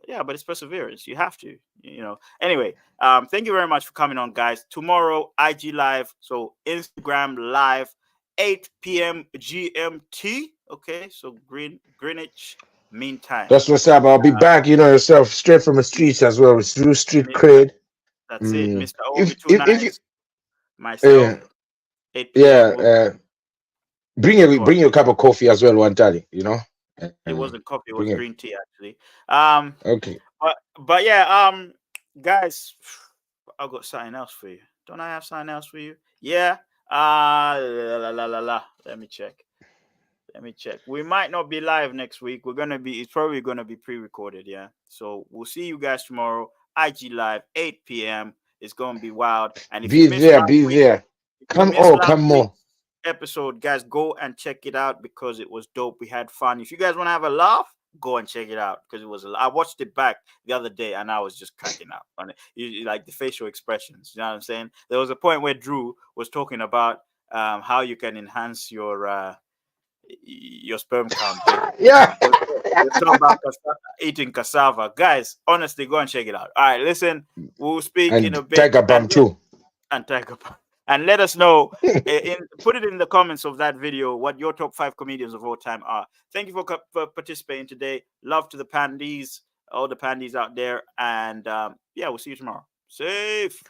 Yeah, but it's perseverance. You have to, Anyway, thank you very much for coming on, guys. Tomorrow, IG Live. So Instagram Live, 8 p.m. GMT. Okay, so Greenwich Mean Time. That's what's up. I'll be back, yourself, straight from the streets as well. It's through street cred. That's it, Mr. Ovi myself, 8 p.m. Yeah, bring your cup of coffee as well, one time, It wasn't coffee, it was green tea, actually. Okay. But yeah, guys, I've got something else for you. Don't I have something else for you? Yeah. Let me check. We might not be live next week. It's probably gonna be pre-recorded, yeah. So we'll see you guys tomorrow. IG Live, 8 p.m. It's gonna be wild. And if you missed there. Come on. Episode, guys, go and check it out because it was dope. We had fun. If you guys want to have a laugh, go and check it out because I watched it back the other day and I was just cracking up on it. You like the facial expressions, you know what I'm saying? There was a point where Drew was talking about how you can enhance your sperm count. Yeah. Let's talk about eating cassava. Guys, honestly, go and check it out. All right, listen, we'll speak in a bit. Tiger Balm too. And Tiger Balm. And let us know, put it in the comments of that video, what your top 5 comedians of all time are. Thank you for participating today. Love to the pandies, all the pandies out there. And yeah, we'll see you tomorrow. Safe.